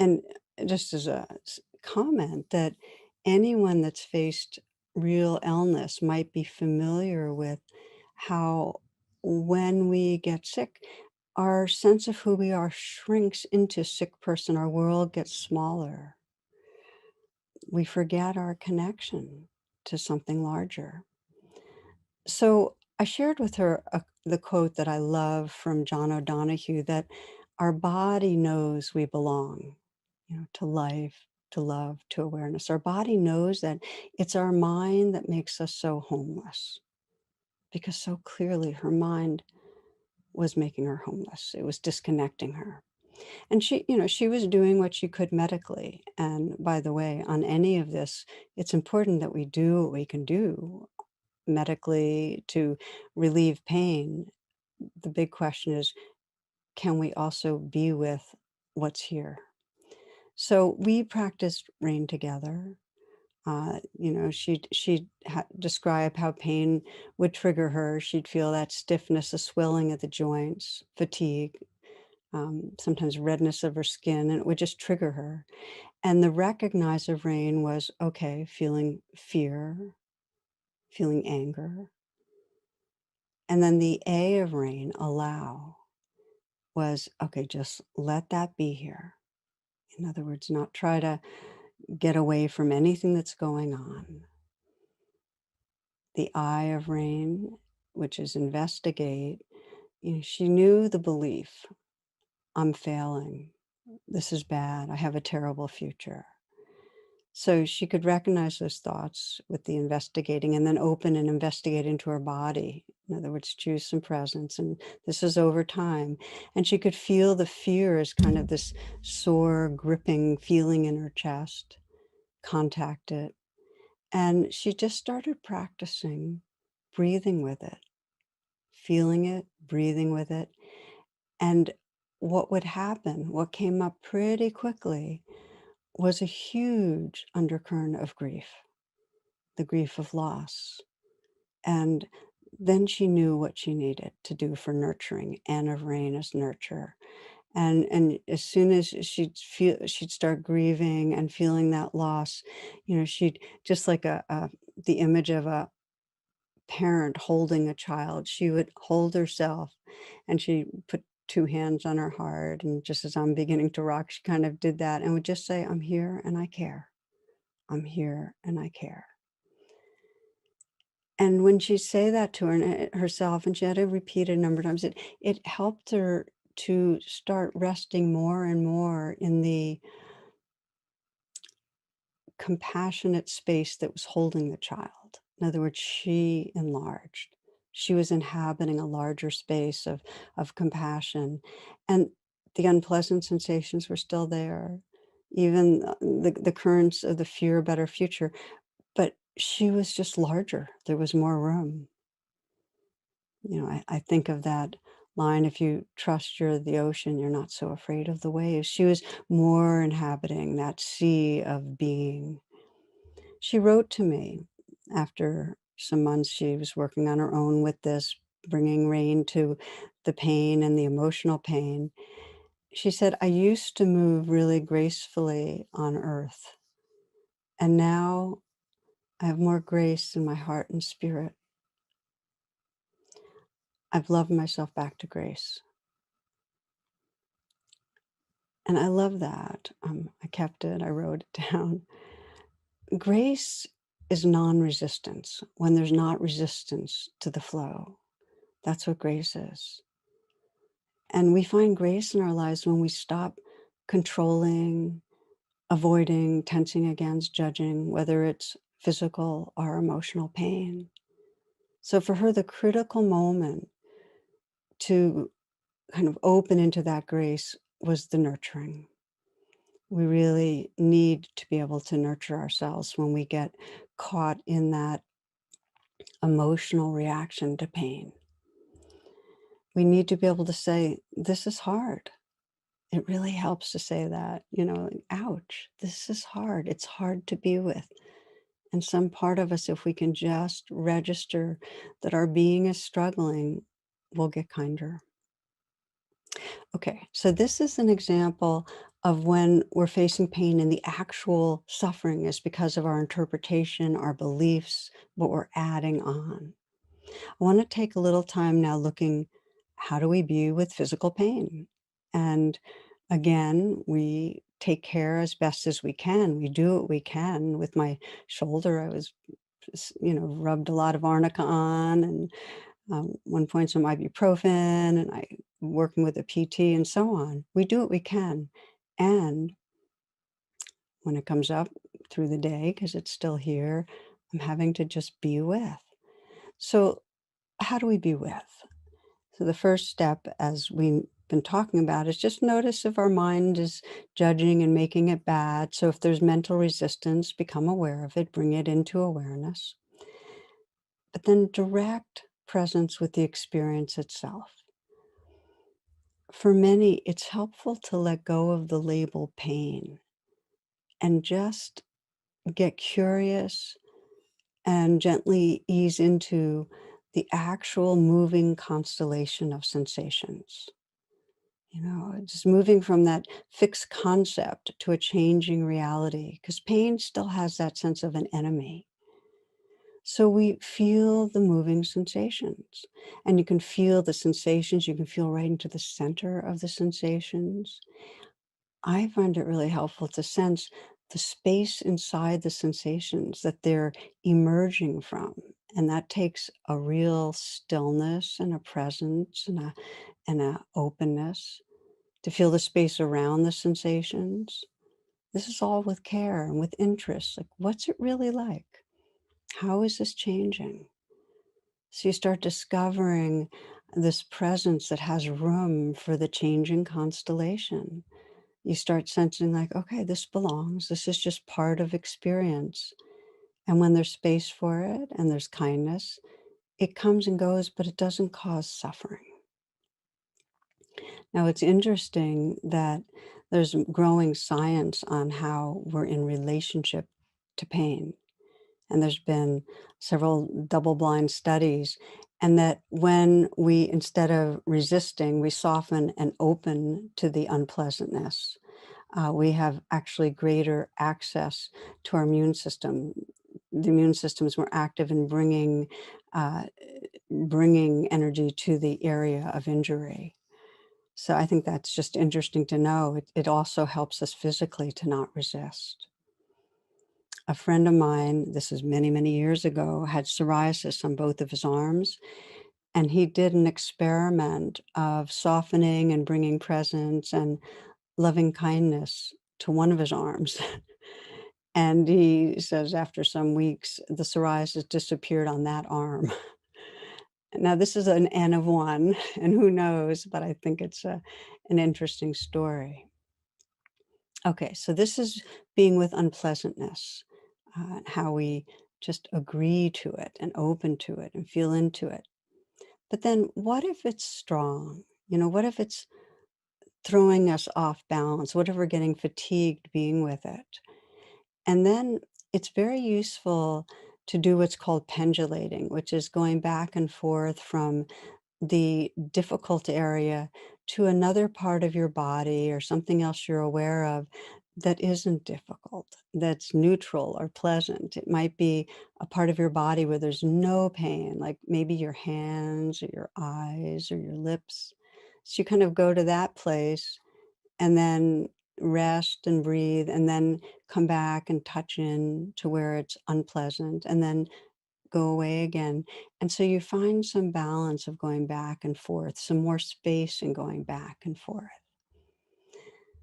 And just as a comment, that anyone that's faced real illness might be familiar with how, when we get sick, our sense of who we are shrinks into sick person. Our world gets smaller. We forget our connection to something larger. So I shared with her the quote that I love from John O'Donohue, that our body knows we belong, to life, to love, to awareness. Our body knows that. It's our mind that makes us so homeless, because so clearly her mind was making her homeless. It was disconnecting her. And she was doing what she could medically. And by the way, on any of this, it's important that we do what we can do medically to relieve pain. The big question is, can we also be with what's here? So we practiced rain together. She'd describe how pain would trigger her. She'd feel that stiffness, a swelling at the joints, fatigue, sometimes redness of her skin, and it would just trigger her. And the recognize of rain was, okay, feeling fear, feeling anger. And then the A of rain, allow, was, okay, just let that be here. In other words, not try to get away from anything that's going on. The I of rain, which is investigate, she knew the belief, I'm failing. This is bad. I have a terrible future. So she could recognize those thoughts with the investigating, and then open and investigate into her body. In other words, choose some presence. And this is over time. And she could feel the fear as kind of this sore, gripping feeling in her chest, contact it. And she just started practicing breathing with it, feeling it, breathing with it. And what would happen, what came up pretty quickly, was a huge undercurrent of grief, the grief of loss. And then she knew what she needed to do for nurturing. N of rain is nurture. And as soon as she'd start grieving and feeling that loss, she'd just like the image of a parent holding a child, she would hold herself and she put two hands on her heart. And just as I'm beginning to rock, she kind of did that and would just say, I'm here and I care. I'm here and I care. And when she'd say that to herself, and she had to repeat it a number of times, it helped her to start resting more and more in the compassionate space that was holding the child. In other words, she enlarged. She was inhabiting a larger space of compassion. And the unpleasant sensations were still there, even the currents of the fear about her future. But she was just larger. There was more room. I think of that line, if you trust you're the ocean, you're not so afraid of the waves. She was more inhabiting that sea of being. She wrote to me after some months she was working on her own with this, bringing rain to the pain and the emotional pain. She said, I used to move really gracefully on earth, and now I have more grace in my heart and spirit. I've loved myself back to grace. And I love that. I kept it, I wrote it down. Grace is non-resistance, when there's not resistance to the flow. That's what grace is. And we find grace in our lives when we stop controlling avoiding, tensing against, judging, whether it's physical or emotional pain. So for her, the critical moment to kind of open into that grace was the nurturing. We really need to be able to nurture ourselves when we get caught in that emotional reaction to pain. We need to be able to say, this is hard. It really helps to say that, ouch, this is hard. It's hard to be with. And some part of us, if we can just register that our being is struggling, we'll get kinder. Okay, so this is an example of when we're facing pain and the actual suffering is because of our interpretation, our beliefs, what we're adding on. I want to take a little time now looking, how do we be with physical pain? And again, we take care as best as we can. We do what we can. With my shoulder, I was, rubbed a lot of arnica on, and one point some ibuprofen, and I working with a PT and so on. We do what we can. And when it comes up through the day, because it's still here, I'm having to just be with. So how do we be with? So the first step, as we've been talking about, is just notice if our mind is judging and making it bad. So if there's mental resistance, become aware of it, bring it into awareness. But then direct presence with the experience itself. For many, it's helpful to let go of the label pain and just get curious and gently ease into the actual moving constellation of sensations. Just moving from that fixed concept to a changing reality, because pain still has that sense of an enemy. So we feel the moving sensations, and you can feel the sensations. You can feel right into the center of the sensations. I find it really helpful to sense the space inside the sensations that they're emerging from. And that takes a real stillness and a presence and a openness to feel the space around the sensations. This is all with care and with interest. Like, what's it really like? How is this changing? So you start discovering this presence that has room for the changing constellation. You start sensing like, okay, this belongs. This is just part of experience. And when there's space for it and there's kindness, it comes and goes, but it doesn't cause suffering. Now, it's interesting that there's growing science on how we're in relationship to pain. And there's been several double-blind studies, and that when we, instead of resisting, we soften and open to the unpleasantness, we have actually greater access to our immune system. The immune system is more active in uh, bringing energy to the area of injury. So I think that's just interesting to know. It also helps us physically to not resist. A friend of mine, this is many, many years ago, had psoriasis on both of his arms. And he did an experiment of softening and bringing presence and loving kindness to one of his arms. And he says after some weeks, the psoriasis disappeared on that arm. Now, this is an N of one, and who knows, but I think it's an interesting story. Okay, so this is being with unpleasantness, how we just agree to it and open to it and feel into it. But then what if it's strong? What if it's throwing us off balance? What if we're getting fatigued being with it? And then it's very useful to do what's called pendulating, which is going back and forth from the difficult area to another part of your body or something else you're aware of that isn't difficult, that's neutral or pleasant. It might be a part of your body where there's no pain, like maybe your hands or your eyes or your lips. So you kind of go to that place and then rest and breathe and then come back and touch in to where it's unpleasant and then go away again. And so you find some balance of going back and forth, some more space in going back and forth.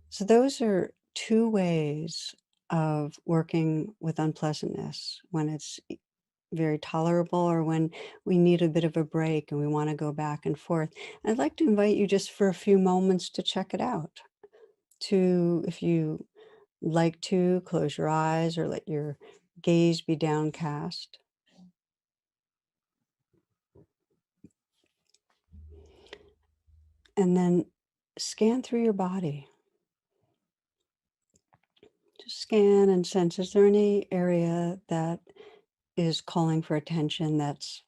So those are two ways of working with unpleasantness when it's very tolerable or when we need a bit of a break and we want to go back and forth. I'd like to invite you just for a few moments to check it out. To, if you like to, close your eyes or let your gaze be downcast. And then scan through your body. Just scan and sense, is there any area that is calling for attention that's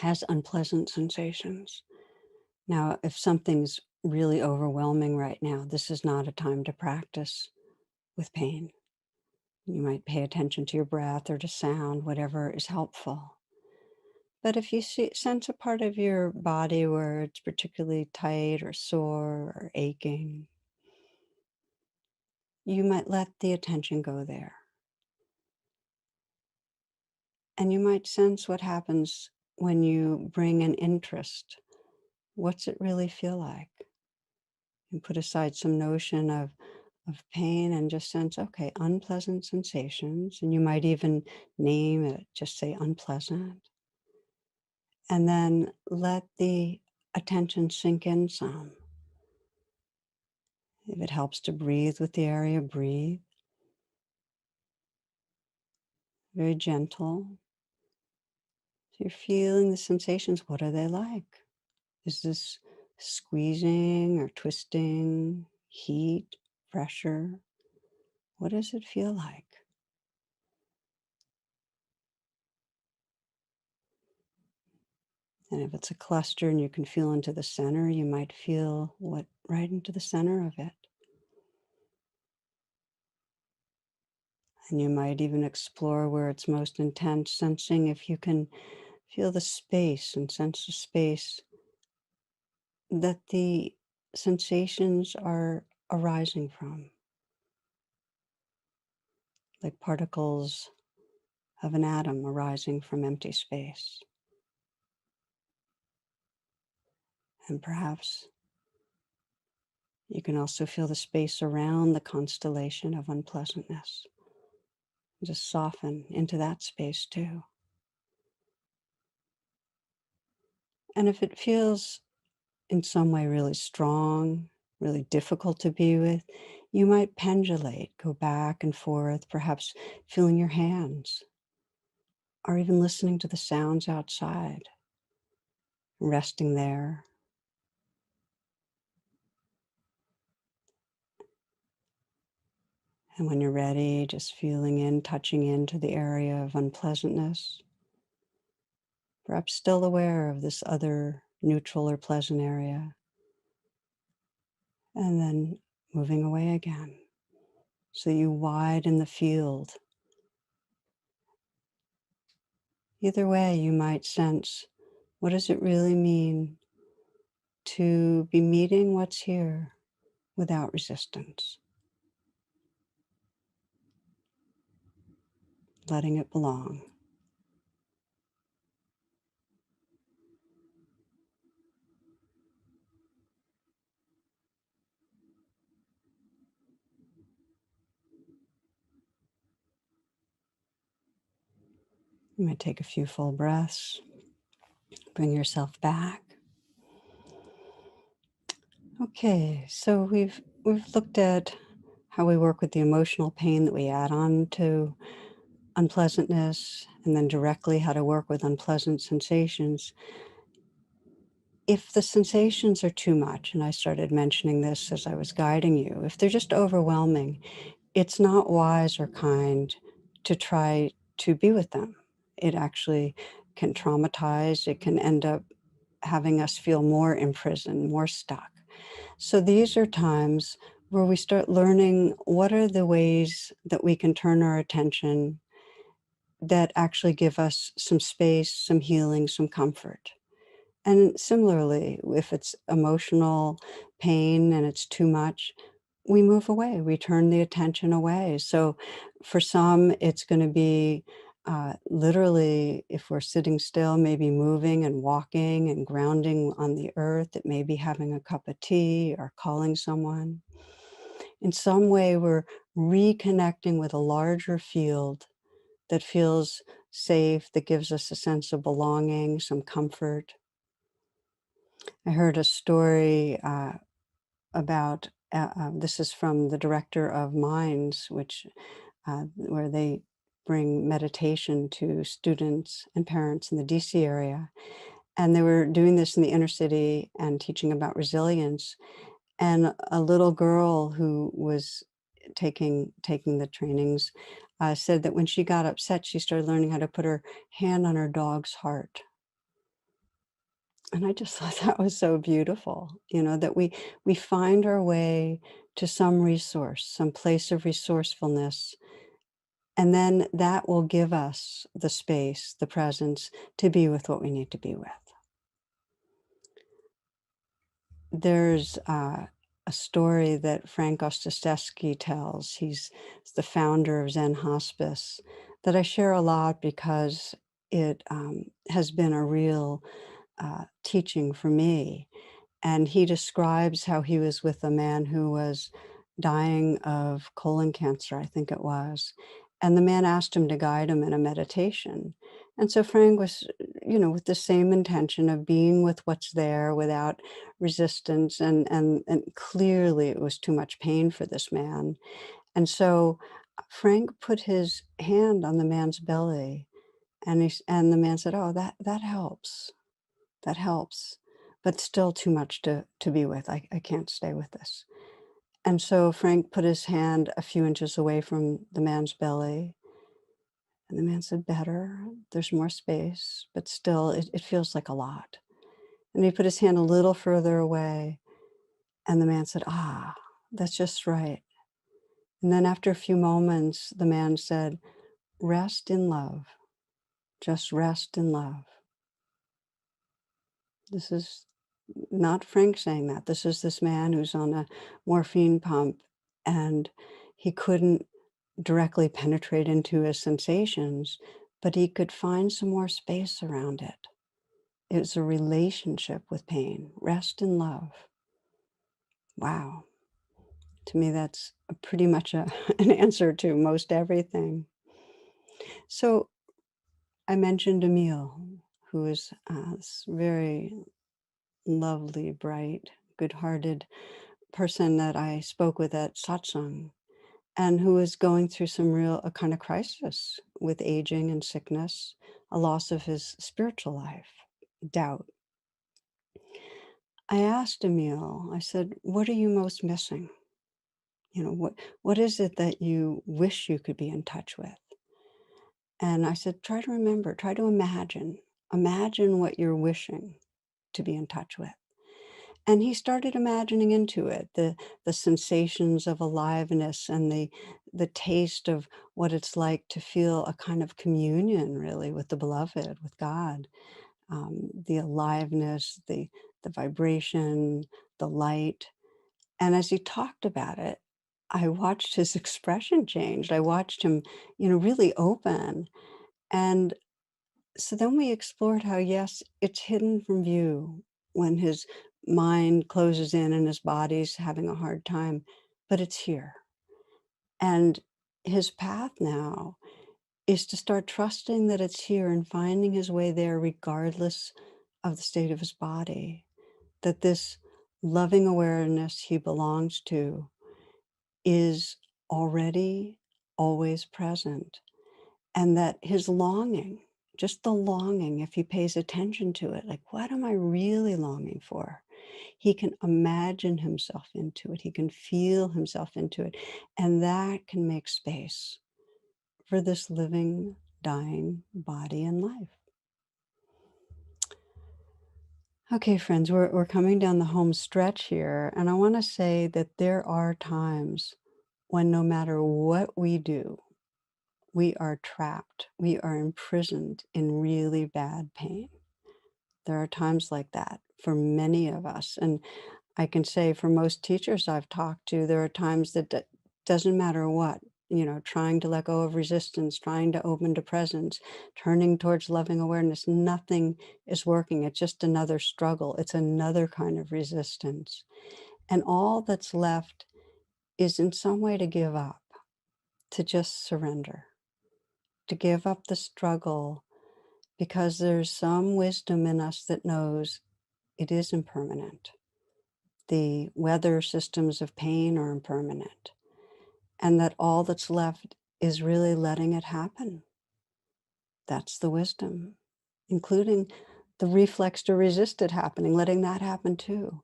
has unpleasant sensations? Now, if something's really overwhelming right now, this is not a time to practice with pain. You might pay attention to your breath or to sound, whatever is helpful. But if you sense a part of your body where it's particularly tight or sore or aching, you might let the attention go there. And you might sense what happens when you bring an interest. What's it really feel like? And put aside some notion of pain and just sense, okay, unpleasant sensations. And you might even name it, just say unpleasant. And then let the attention sink in some. If it helps to breathe with the area, breathe. Very gentle. So you're feeling the sensations. What are they like? Is this squeezing or twisting, heat, pressure? What does it feel like? And if it's a cluster and you can feel into the center, you might feel what right into the center of it. And you might even explore where it's most intense, sensing if you can feel the space and sense the space that the sensations are arising from, like particles of an atom arising from empty space. And perhaps you can also feel the space around the constellation of unpleasantness. Just soften into that space too. And if it feels in some way really strong, really difficult to be with, you might pendulate, go back and forth, perhaps feeling your hands, or even listening to the sounds outside, resting there. And when you're ready, just feeling in, touching into the area of unpleasantness, perhaps still aware of this other neutral or pleasant area, and then moving away again. So you widen the field. Either way, you might sense, what does it really mean to be meeting what's here without resistance, letting it belong. You might take a few full breaths, bring yourself back. Okay, so we've looked at how we work with the emotional pain that we add on to unpleasantness, and then directly how to work with unpleasant sensations. If the sensations are too much, and I started mentioning this as I was guiding you, if they're just overwhelming, it's not wise or kind to try to be with them. It actually can traumatize. It can end up having us feel more imprisoned, more stuck. So these are times where we start learning what are the ways that we can turn our attention that actually give us some space, some healing, some comfort. And similarly, if it's emotional pain and it's too much, we move away, we turn the attention away. So for some, it's going to be literally, if we're sitting still, maybe moving and walking and grounding on the earth. It may be having a cup of tea or calling someone. In some way, we're reconnecting with a larger field that feels safe, that gives us a sense of belonging, some comfort. I heard a story about, this is from the director of Minds, which where they bring meditation to students and parents in the DC area. And they were doing this in the inner city and teaching about resilience. And a little girl who was taking the trainings said that when she got upset, she started learning how to put her hand on her dog's heart. And I just thought that was so beautiful, that we find our way to some resource, some place of resourcefulness, and then that will give us the space, the presence to be with what we need to be with. There's a story that Frank Ostaseski tells. He's the founder of Zen Hospice that I share a lot because it has been a real teaching for me. And he describes how he was with a man who was dying of colon cancer, I think it was. And the man asked him to guide him in a meditation. And so Frank was, with the same intention of being with what's there without resistance. And clearly it was too much pain for this man. And so Frank put his hand on the man's belly and the man said, "Oh, that helps. That helps, but still too much to be with. I can't stay with this." And so Frank put his hand a few inches away from the man's belly, and the man said, "Better. There's more space, but still it feels like a lot." And he put his hand a little further away, and the man said, "Ah, that's just right." And then after a few moments, the man said, "Rest in love. Just rest in love." This is not Frank saying that. This is this man who's on a morphine pump and he couldn't directly penetrate into his sensations, but he could find some more space around it. It was a relationship with pain, rest in love. Wow. To me, that's pretty much an answer to most everything. So I mentioned Emile, who is this very lovely, bright, good-hearted person that I spoke with at satsang and who is going through a kind of crisis with aging and sickness, a loss of his spiritual life, doubt. I asked Emile, I said, "What are you most missing? What is it that you wish you could be in touch with?" And I said, "Try to remember, try to imagine what you're wishing to be in touch with." And he started imagining into it the sensations of aliveness and the taste of what it's like to feel a kind of communion, really, with the beloved, with God. The aliveness, the vibration, the light. And as he talked about it, I watched his expression change. I watched him, really open. And so then we explored how, yes, it's hidden from view when his mind closes in and his body's having a hard time, but it's here. And his path now is to start trusting that it's here and finding his way there regardless of the state of his body, that this loving awareness he belongs to is already always present. And that his longing, just the longing, if he pays attention to it, like, what am I really longing for? He can imagine himself into it. He can feel himself into it. And that can make space for this living, dying body and life. Okay, friends, we're coming down the home stretch here. And I want to say that there are times when no matter what we do, we are trapped, we are imprisoned in really bad pain. There are times like that for many of us. And I can say for most teachers I've talked to, there are times that doesn't matter what, trying to let go of resistance, trying to open to presence, turning towards loving awareness, nothing is working. It's just another struggle. It's another kind of resistance. And all that's left is in some way to give up, to just surrender, to give up the struggle, because there's some wisdom in us that knows it is impermanent. The weather systems of pain are impermanent, and that all that's left is really letting it happen. That's the wisdom, including the reflex to resist it happening, letting that happen too.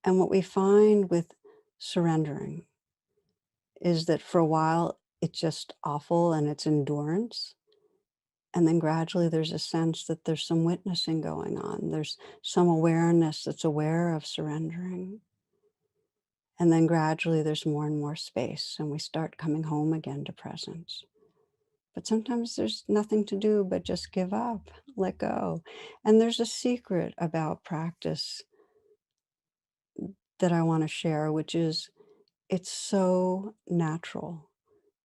And what we find with surrendering is that for a while, it's just awful and it's endurance. And then gradually there's a sense that there's some witnessing going on. There's some awareness that's aware of surrendering. And then gradually there's more and more space and we start coming home again to presence. But sometimes there's nothing to do but just give up, let go. And there's a secret about practice that I want to share, which is it's so natural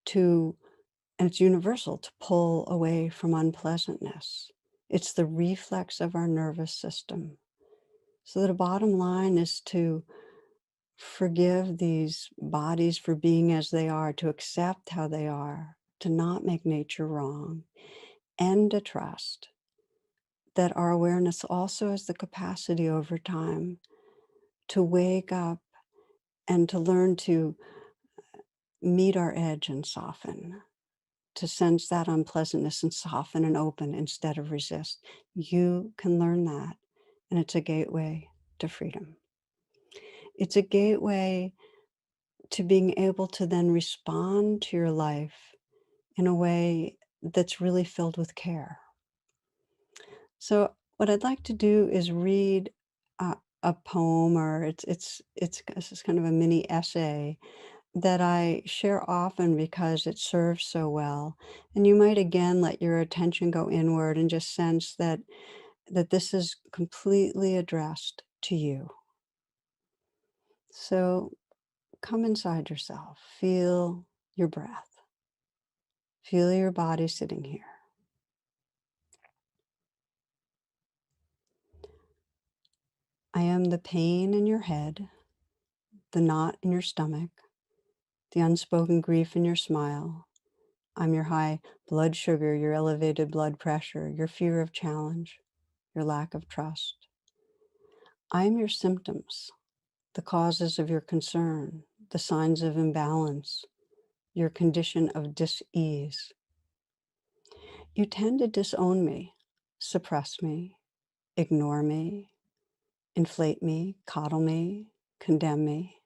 to, and it's universal, to pull away from unpleasantness. It's the reflex of our nervous system. So the bottom line is to forgive these bodies for being as they are, to accept how they are, to not make nature wrong, and to trust that our awareness also has the capacity over time to wake up and to learn to meet our edge and soften, to sense that unpleasantness and soften and open instead of resist. You can learn that, and it's a gateway to freedom. It's a gateway to being able to then respond to your life in a way that's really filled with care. So what I'd like to do is read a poem, or this is kind of a mini essay that I share often because it serves so well. And you might again let your attention go inward and just sense that this is completely addressed to you. So come inside yourself, feel your breath, feel your body sitting here. I am the pain in your head, the knot in your stomach, the unspoken grief in your smile. I'm your high blood sugar, your elevated blood pressure, your fear of challenge, your lack of trust. I am your symptoms, the causes of your concern, the signs of imbalance, your condition of dis-ease. You tend to disown me, suppress me, ignore me, inflate me, coddle me, condemn me.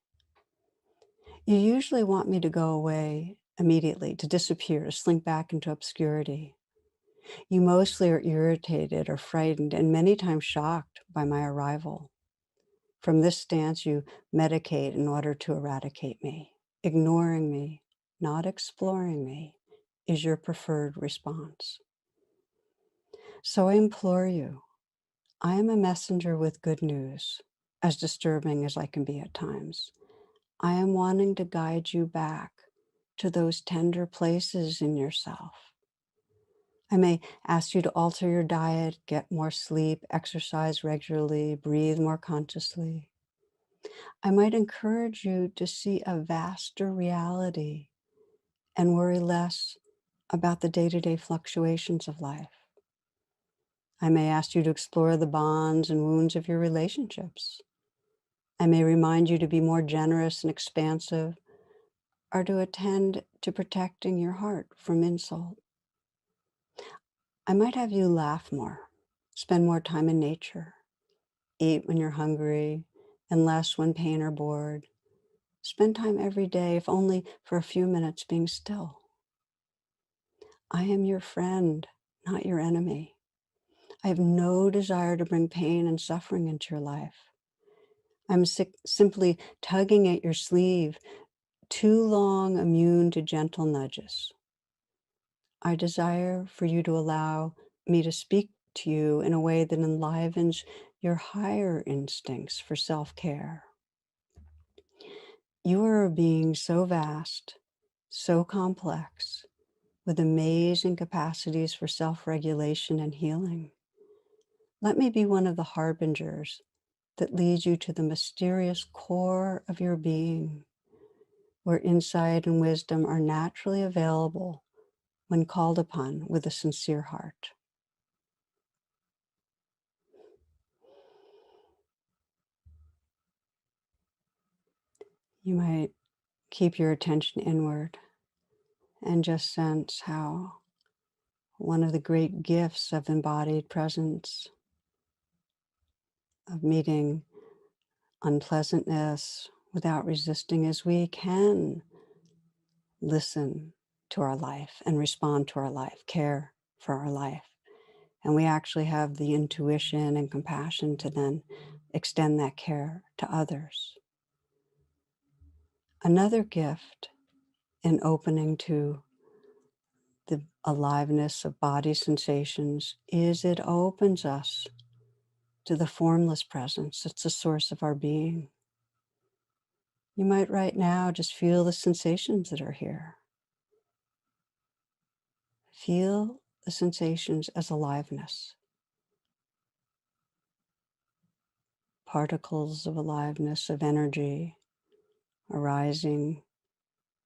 You usually want me to go away immediately, to disappear, to slink back into obscurity. You mostly are irritated or frightened and many times shocked by my arrival. From this stance, you medicate in order to eradicate me. Ignoring me, not exploring me, is your preferred response. So I implore you, I am a messenger with good news, as disturbing as I can be at times. I am wanting to guide you back to those tender places in yourself. I may ask you to alter your diet, get more sleep, exercise regularly, breathe more consciously. I might encourage you to see a vaster reality and worry less about the day-to-day fluctuations of life. I may ask you to explore the bonds and wounds of your relationships. I may remind you to be more generous and expansive, or to attend to protecting your heart from insult. I might have you laugh more, spend more time in nature, eat when you're hungry, and less when pain or bored. Spend time every day, if only for a few minutes, being still. I am your friend, not your enemy. I have no desire to bring pain and suffering into your life. I'm simply tugging at your sleeve, too long immune to gentle nudges. I desire for you to allow me to speak to you in a way that enlivens your higher instincts for self-care. You are a being so vast, so complex, with amazing capacities for self-regulation and healing. Let me be one of the harbingers that leads you to the mysterious core of your being, where insight and wisdom are naturally available when called upon with a sincere heart. You might keep your attention inward and just sense how one of the great gifts of embodied presence, of meeting unpleasantness without resisting, is we can listen to our life and respond to our life, care for our life. And we actually have the intuition and compassion to then extend that care to others. Another gift in opening to the aliveness of body sensations is it opens us to the formless presence that's the source of our being. You might right now just feel the sensations that are here. Feel the sensations as aliveness, particles of aliveness, of energy arising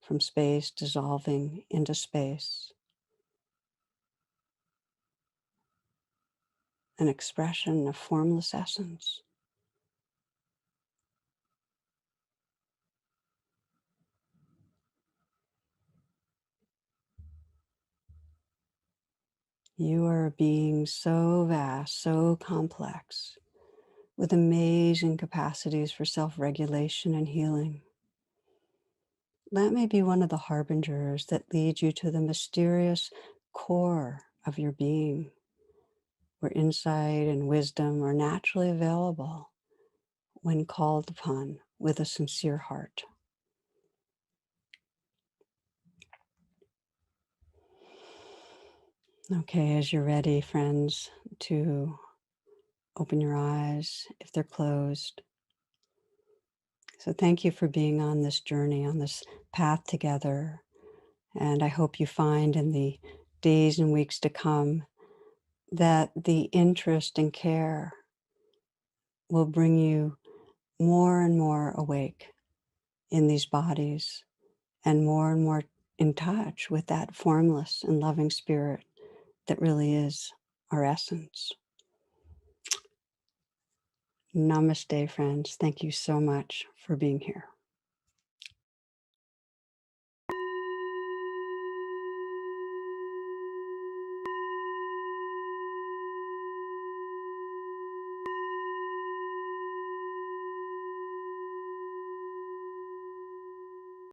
from space, dissolving into space. An expression of formless essence. You are a being so vast, so complex, with amazing capacities for self-regulation and healing. That may be one of the harbingers that lead you to the mysterious core of your being, where insight and wisdom are naturally available when called upon with a sincere heart. Okay, as you're ready, friends, to open your eyes if they're closed. So thank you for being on this journey, on this path together. And I hope you find in the days and weeks to come that the interest and care will bring you more and more awake in these bodies and more in touch with that formless and loving spirit that really is our essence. Namaste, friends. Thank you so much for being here.